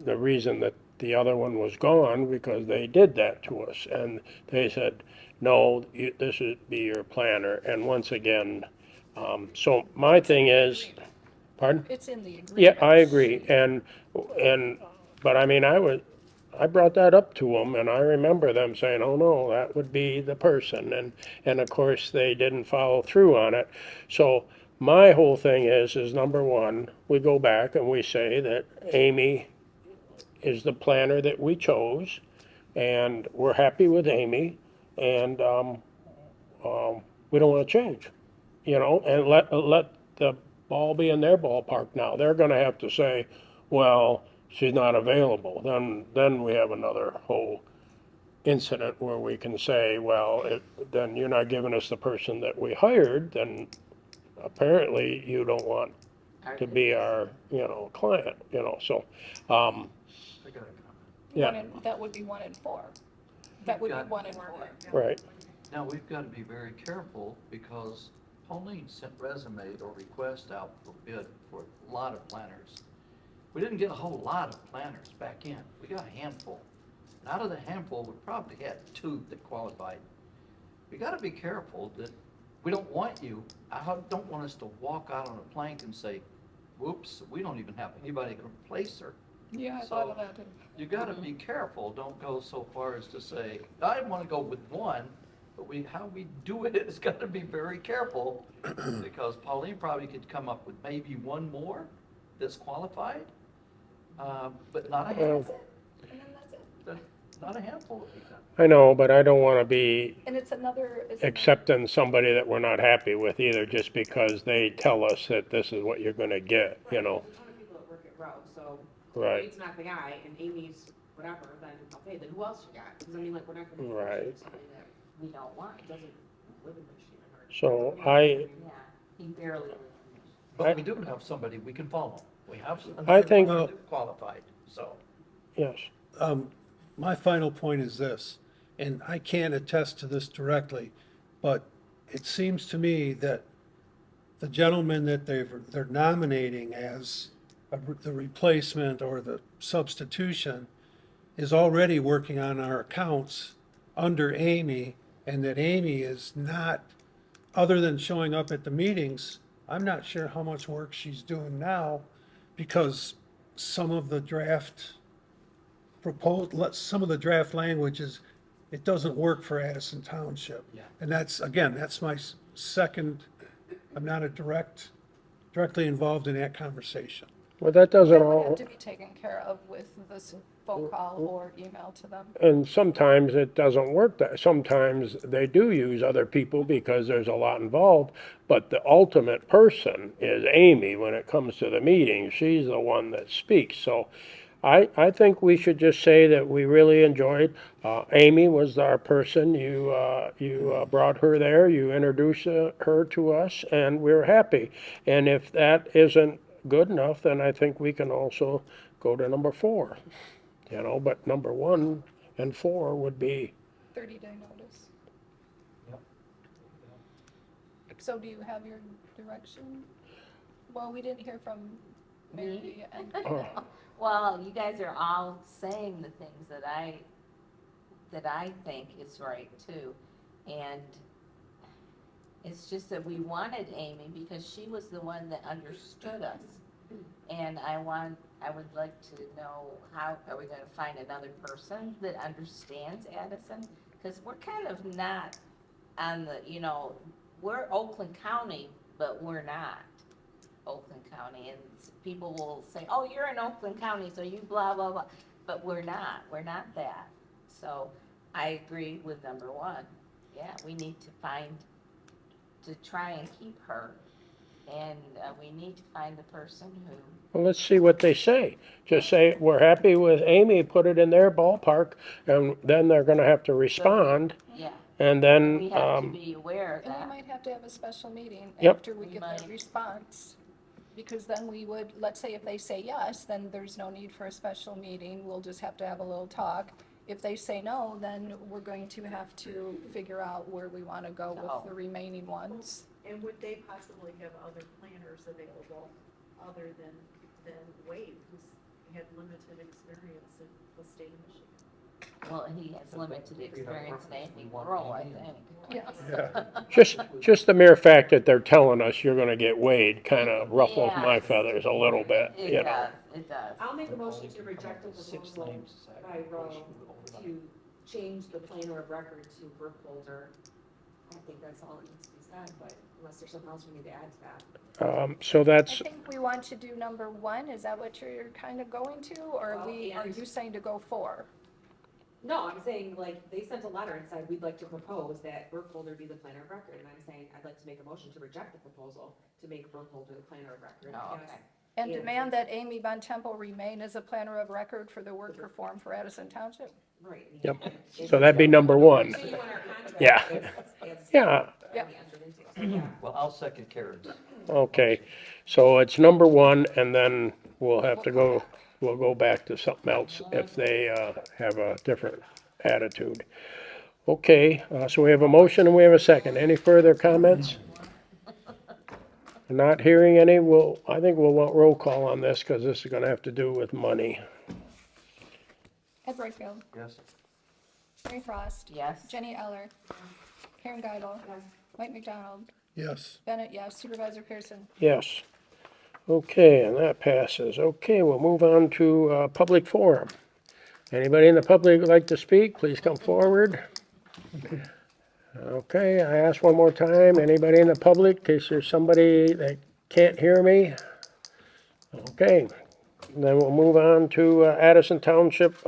the reason that the other one was gone, because they did that to us. And they said, no, this would be your planner. And once again, so my thing is, pardon? It's in the agreement. Yeah, I agree, but I mean, I brought that up to them, and I remember them saying, oh no, that would be the person, and of course, they didn't follow through on it. So my whole thing is number one, we go back and we say that Amy is the planner that we chose, and we're happy with Amy, and, we don't wanna change, and let the ball be in their ballpark now. They're gonna have to say, well, she's not available. Then we have another whole incident where we can say, well, then you're not giving us the person that we hired, then apparently you don't want to be our, client, so, I got a comment. yeah, That would be 1 in 4. That would be Got- 1 in 4. right. Now, we've got to be very careful because Pauline sent resume or request out for bid for a lot of planners. We didn't get a whole lot of planners back in. We got a handful. And out of the handful, we probably had 2 that qualified. We got to be careful that we don't want you, I don't want us to walk out on a plank and say, whoops, we don't even have anybody to replace her. Yeah, I So- thought of that too. You gotta be careful, don't go so far as to say, I wanna go with one, but how we do it is gotta be very careful, because Pauline probably could come up with maybe one more that's qualified, but not a handful, And then that's it. not a handful of people. I know, but I don't wanna be And it's another. accepting somebody that we're not happy with either, just because they tell us that this is what you're gonna get, you know? There's a ton of people that work at Row, so Right. Wade's not the guy, and Amy's whatever, then, okay, then who else you got? Because I mean, like, we're not gonna. Right. Somebody that We don't want, doesn't live in Michigan or. So yeah, he barely lives in Michigan. But we do have somebody we can follow, we have I think- somebody qualified, so. Yes. My final point is this, and I can't attest to this directly, but it seems to me that the gentleman that they're nominating as the replacement or the substitution is already working on our accounts under Amy, and that Amy is not, other than showing up at the meetings, I'm not sure how much work she's doing now, because some of the draft some of the draft languages, it doesn't work for Addison Township. Yeah. And that's, again, that's my second, I'm not directly involved in that conversation. Well, that doesn't That would all, have to be taken care of with this phone call or email to them. and sometimes it doesn't work that, sometimes they do use other people because there's a lot involved, but the ultimate person is Amy when it comes to the meeting. She's the one that speaks, so I think we should just say that we really enjoyed, Amy was our person, you brought her there, you introduced her to us, and we're happy. And if that isn't good enough, then I think we can also go to number 4. You know, but number 1 and 4 would be, 30-day notice. Yep. So do you have your direction? Well, we didn't hear from Mary and, Well, you guys are all saying the things that I think is right too. And it's just that we wanted Amy because she was the one that understood us. And I would like to know, how are we gonna find another person that understands Addison? Because we're kind of not on the, we're Oakland County, but we're not Oakland County. And people will say, oh, you're in Oakland County, so you blah, blah, blah. But we're not that. So I agree with number 1. Yeah, we need to try and keep her. And we need to find the person who, well, let's see what they say. Just say, we're happy with Amy, put it in their ballpark, and then they're gonna have to respond, yeah, and then, we have to be aware of and we that. might have to have a special meeting Yep. after we We get that might. response. Because then we would, let's say if they say yes, then there's no need for a special meeting, we'll just have to have a little talk. If they say no, then we're going to have to figure out where we wanna go Oh. with the remaining ones. And would they possibly have other planners available other than Wade, who's had limited experience in the state of Michigan? Well, he has limited experience in anything rural, I think. Yes. just the mere fact that they're telling us you're gonna get Wade kinda ruffles my Yes. feathers a little bit, It you know? does, it does. I'll make a motion to reject the 6 proposal names decided. by Row to change the planner of record to Burkholder. I think that's all that needs to be said, but unless there's something else we need to add to that. So I that's, think we want to do number 1, is that what you're kind of going to, or Well, are and- you saying to go 4? No, I'm saying, like, they sent a letter and said, we'd like to propose that Burkholder be the planner of record, and I'm saying, I'd like to make a motion to reject the proposal to make Burkholder the planner of record. Oh, Yes. okay. And Yeah. demand that Amy Von Temple remain as a planner of record for the work performed for Addison Township? Right. Yep. So that'd be number 1. Continue on our contract. Yeah. as Yeah, Yeah. we entered into. So, yeah. Well, I'll second Karen's. okay. So it's number 1, and then we'll go back to something else if they, have a different attitude. Okay, so we have a motion and we have a second. Any further comments? Not hearing any, I think we'll want roll call on this, because this is gonna have to do with money. Ed Brightfield, Yes? Mary Frost, Yes, Jenny Eller, Karen Geidel, Mike McDonald, Yes. Bennett, yes, Supervisor Pearson. Yes. Okay, and that passes. Okay, we'll move on to public forum. Anybody in the public would like to speak, please come forward. Okay, I ask one more time, anybody in the public, in case there's somebody that can't hear me? Okay, then we'll move on to Addison Township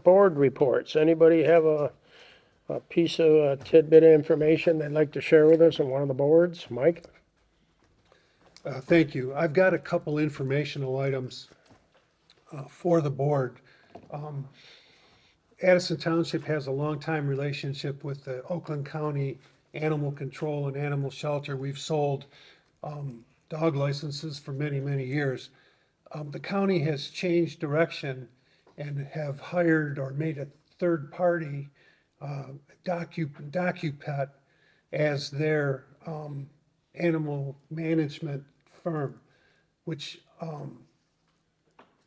board reports. Anybody have a piece of tidbit of information they'd like to share with us on one of the boards? Mike? Thank you. I've got a couple informational items for the board. Addison Township has a longtime relationship with the Oakland County Animal Control and Animal Shelter. We've sold dog licenses for many, many years. The county has changed direction and have hired or made a third party DocuPet as their animal management firm, which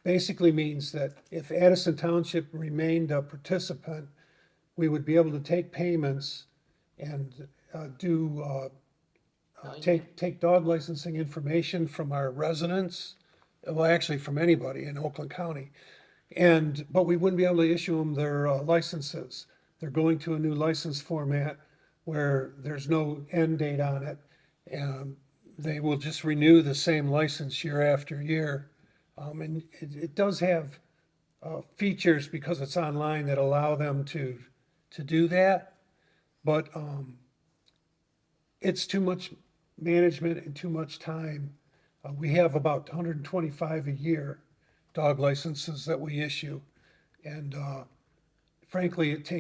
basically means that if Addison Township remained a participant, we would be able to take payments and take dog licensing information from our residents, well, actually from anybody in Oakland County. But we wouldn't be able to issue them their licenses. They're going to a new license format where there's no end date on it. They will just renew the same license year after year. And it does have features because it's online that allow them to do that. But it's too much management and too much time. We have about 125 a year dog licenses that we issue. And frankly, it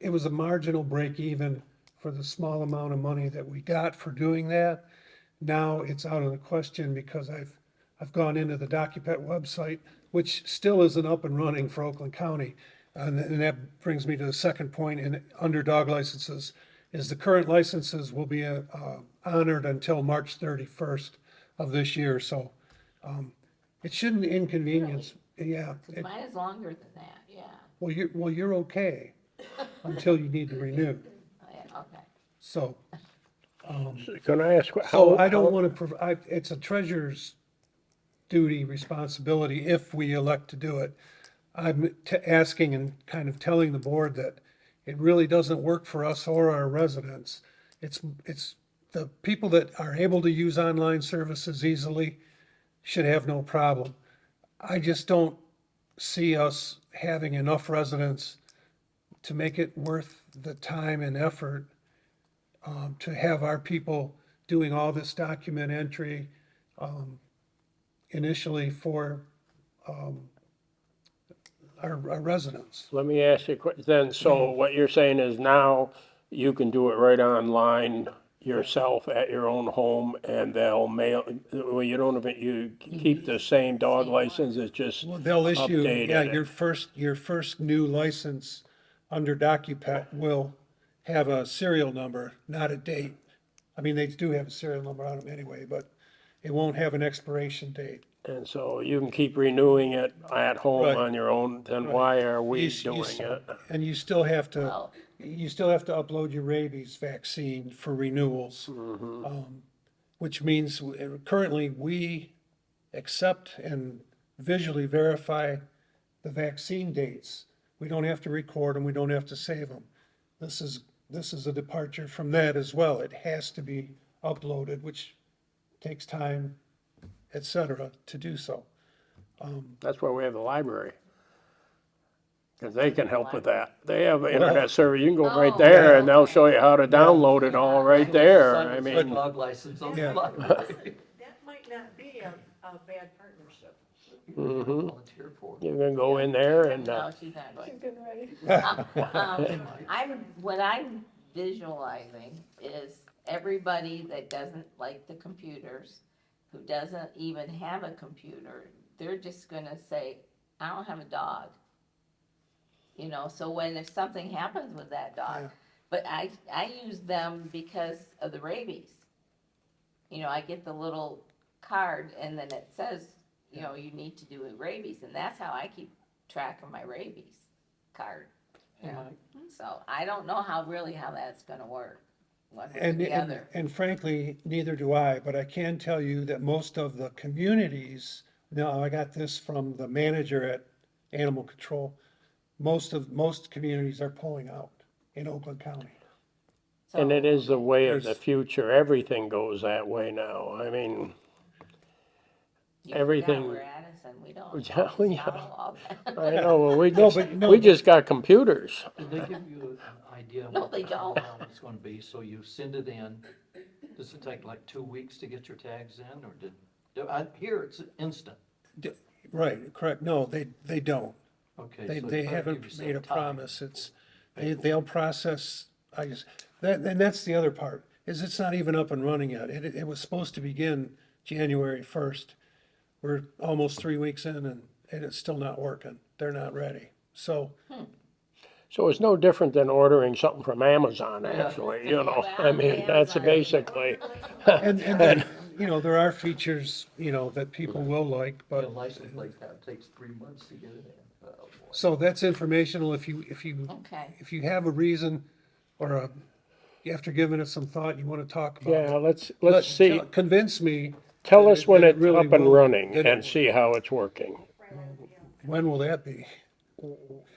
was a marginal break even for the small amount of money that we got for doing that. Now it's out of the question because I've gone into the DocuPet website, which still isn't up and running for Oakland County. And that brings me to the second point under dog licenses, is the current licenses will be honored until March 31st of this year. So it shouldn't inconvenience, yeah. Mine is longer than that, yeah. Well, you're okay until you need to renew. Oh, yeah, okay. So, Can I ask so how? I don't want to provide, it's a treasurer's duty, responsibility if we elect to do it. I'm asking and kind of telling the board that it really doesn't work for us or our residents. It's the people that are able to use online services easily should have no problem. I just don't see us having enough residents to make it worth the time and effort to have our people doing all this document entry initially for our residents. Let me ask you a question, then, so what you're saying is now you can do it right online yourself at your own home and they'll mail, well, you don't even, you keep the same dog license, it's just Well, they'll issue, updated. yeah, your first new license under DocuPet will have a serial number, not a date. I mean, they do have a serial number on them anyway, but it won't have an expiration date. And so you can keep renewing it at home Right. on your own, then Right. why are we You doing it? And you still have to, Well- upload your rabies vaccine for renewals. Which means currently we accept and visually verify the vaccine dates. We don't have to record them, we don't have to save them. This is a departure from that as well. It has to be uploaded, which takes time, et cetera, to do so. That's why we have the library. Because they can help with that. They have an internet server, you can go right Oh, there yeah. and they'll show you how to download it all right there. I Sign a mean, dog license on the Yeah. library. That might not be a bad partnership. Volunteer for it. you can go in there and, No, she's not going. She's getting ready. What I'm visualizing is everybody that doesn't like the computers, who doesn't even have a computer, they're just gonna say, I don't have a dog. You know, so if something happens with that dog, Yeah. but I use them because of the rabies. You know, I get the little card and then it says, you know, you need to do a rabies, and that's how I keep track of my rabies card. You know? So I don't know how that's gonna work. one way or And, the and, other. and frankly, neither do I, but I can tell you that most of the communities, now I got this from the manager at Animal Control, most communities are pulling out in Oakland County. And it is the way of the There's- future. Everything goes that way now. I mean, You forgot everything- we're Addison, we don't Yeah, always yeah. follow all that. I know, well, we No, just, but- no, we but- just got computers. Did they give you an idea of No, what they the don't. turnaround is gonna be? So you send it in, does it take like 2 weeks to get your tags in, or I hear it's instant. Right, correct, no, they don't. Okay. They so they you better give haven't yourself made a time. promise, they'll process, and that's the other part, is it's not even up and running yet. It was supposed to begin January 1st. We're almost 3 weeks in and it's still not working. They're not ready. So, So it's no different than ordering something from Amazon, actually, you know? I mean, that's basically, and then, there are features, that people will like, The but, license plate takes 3 months to get it in. Oh, boy. so that's informational. If you Okay, if you have a reason or after giving it some thought, you want to talk about yeah, it. let's see. Convince me. Tell that us it- when that it it's really up and will- running that it and see how it's working. When will that be?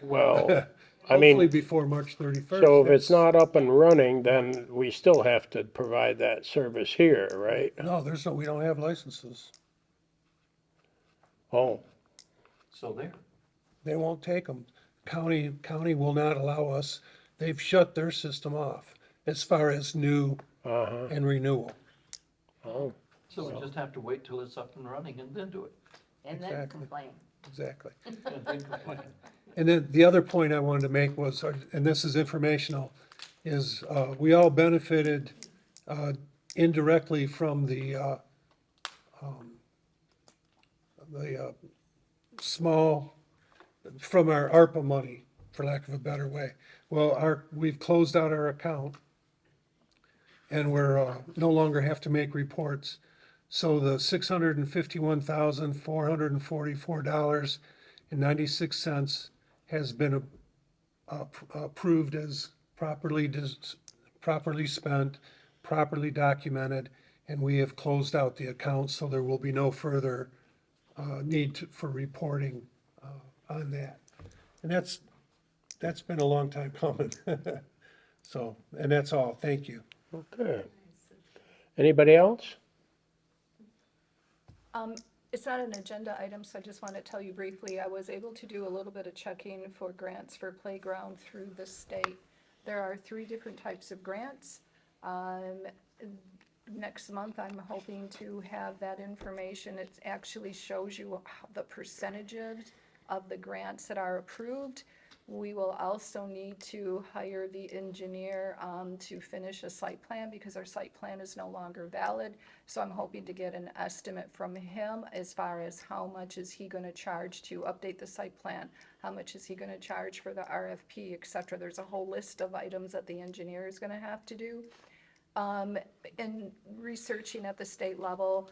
Well, I Hopefully mean, before March 31st. so if it's not up and running, then we still have to provide that service here, right? No, we don't have licenses. Oh, So there. They won't take them. County will not allow us. They've shut their system off as far as new uh-huh, and renewal. oh, So we just have to wait till it's up and running and then do it. and then Exactly. complain. Exactly. And then complain. And then the other point I wanted to make was, and this is informational, is we all benefited indirectly from the from our ARPA money, for lack of a better way. Well, we've closed out our account and we're no longer have to make reports. So the $651,444.96 has been approved as properly spent, properly documented, and we have closed out the account, so there will be no further for reporting on that. And that's been a long time coming. So, and that's all. Thank you. okay. Anybody else? It's not an agenda item, so I just want to tell you briefly, I was able to do a little bit of checking for grants for playground through the state. There are 3 different types of grants. Next month, I'm hoping to have that information. It actually shows you the percentages of the grants that are approved. We will also need to hire the engineer to finish a site plan because our site plan is no longer valid. So I'm hoping to get an estimate from him as far as how much is he gonna charge to update the site plan, how much is he gonna charge for the RFP, et cetera. There's a whole list of items that the engineer is gonna have to do. In researching at the state level,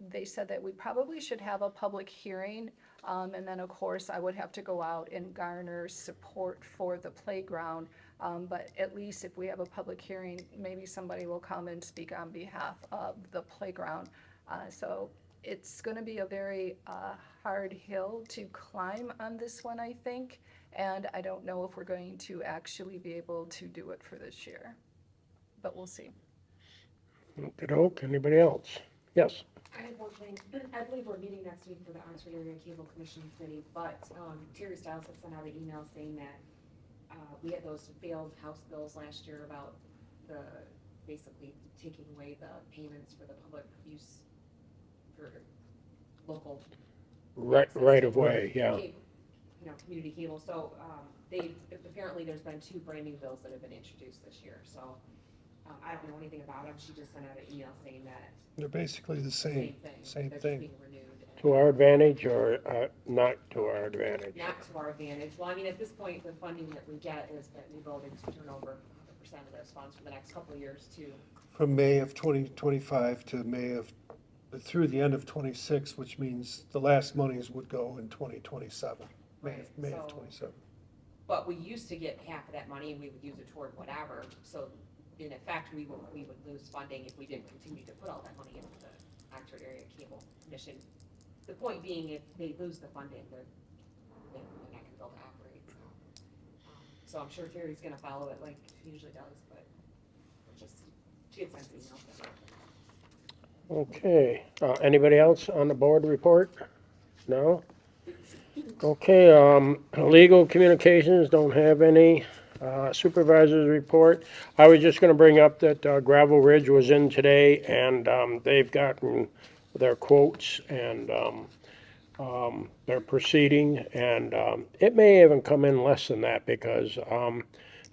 they said that we probably should have a public hearing. And then, of course, I would have to go out and garner support for the playground. But at least if we have a public hearing, maybe somebody will come and speak on behalf of the playground. So it's gonna be a very hard hill to climb on this one, I think. And I don't know if we're going to actually be able to do it for this year. But we'll see. Okey-doke, anybody else? Yes, I have one thing. I believe we're meeting next week for the Oxford Area Cable Commission Committee, but Terry Stiles had sent out an email saying that we had those failed House bills last year about basically taking away the payments for the public use for local. right of way, yeah. cable, community cable. So apparently there's been 2 brand new bills that have been introduced this year. So I don't know anything about them. She just sent out an email saying that They're basically the same They're just thing. being renewed. and To our advantage or not to our advantage? Not to our advantage. Well, I mean, at this point, the funding that we get is that we voted to turn over 100% of those funds for the next couple of years to. From May of 2025 to through the end of 26, which means the last monies would go in 2027, May of Right, so- 27. But we used to get half of that money and we would use it toward whatever. So in effect, we would lose funding if we didn't continue to put all that money into the Oxford Area Cable Commission. The point being, if they lose the funding, they're not gonna be able to operate, so. So I'm sure Terry's gonna follow it like she usually does, but she had sent an email. Okay, anybody else on the board report? No? Okay, legal communications, don't have any. Supervisors report. I was just gonna bring up that Gravel Ridge was in today, and they've gotten their quotes, and they're proceeding, and it may even come in less than that, because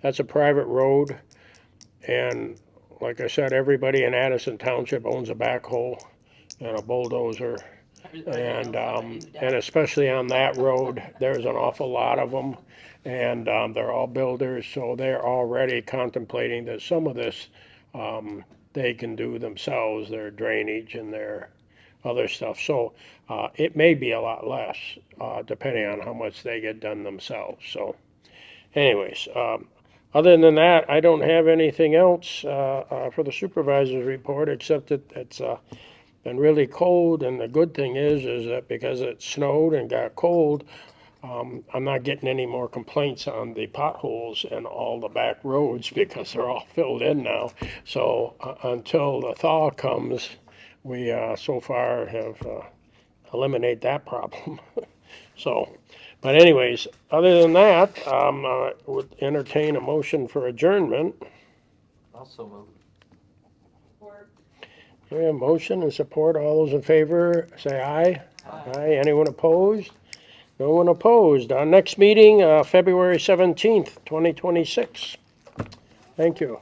that's a private road, and like I said, everybody in Addison Township owns a backhoe and a bulldozer. And especially on that road, there's an awful lot of them, and they're all builders, so they're already contemplating that some of this they can do themselves, their drainage and their other stuff. So it may be a lot less, depending on how much they get done themselves. So anyways, other than that, I don't have anything else for the supervisor's report, except that it's been really cold, and the good thing is that because it snowed and got cold, I'm not getting any more complaints on the potholes and all the back roads, because they're all filled in now. So until the thaw comes, we so far have eliminated that problem. So, but anyways, other than that, I would entertain a motion for adjournment. Also move. We have motion and support. All those in favor, say aye. Aye. Anyone opposed? No one opposed. Our next meeting, February 17th, 2026. Thank you.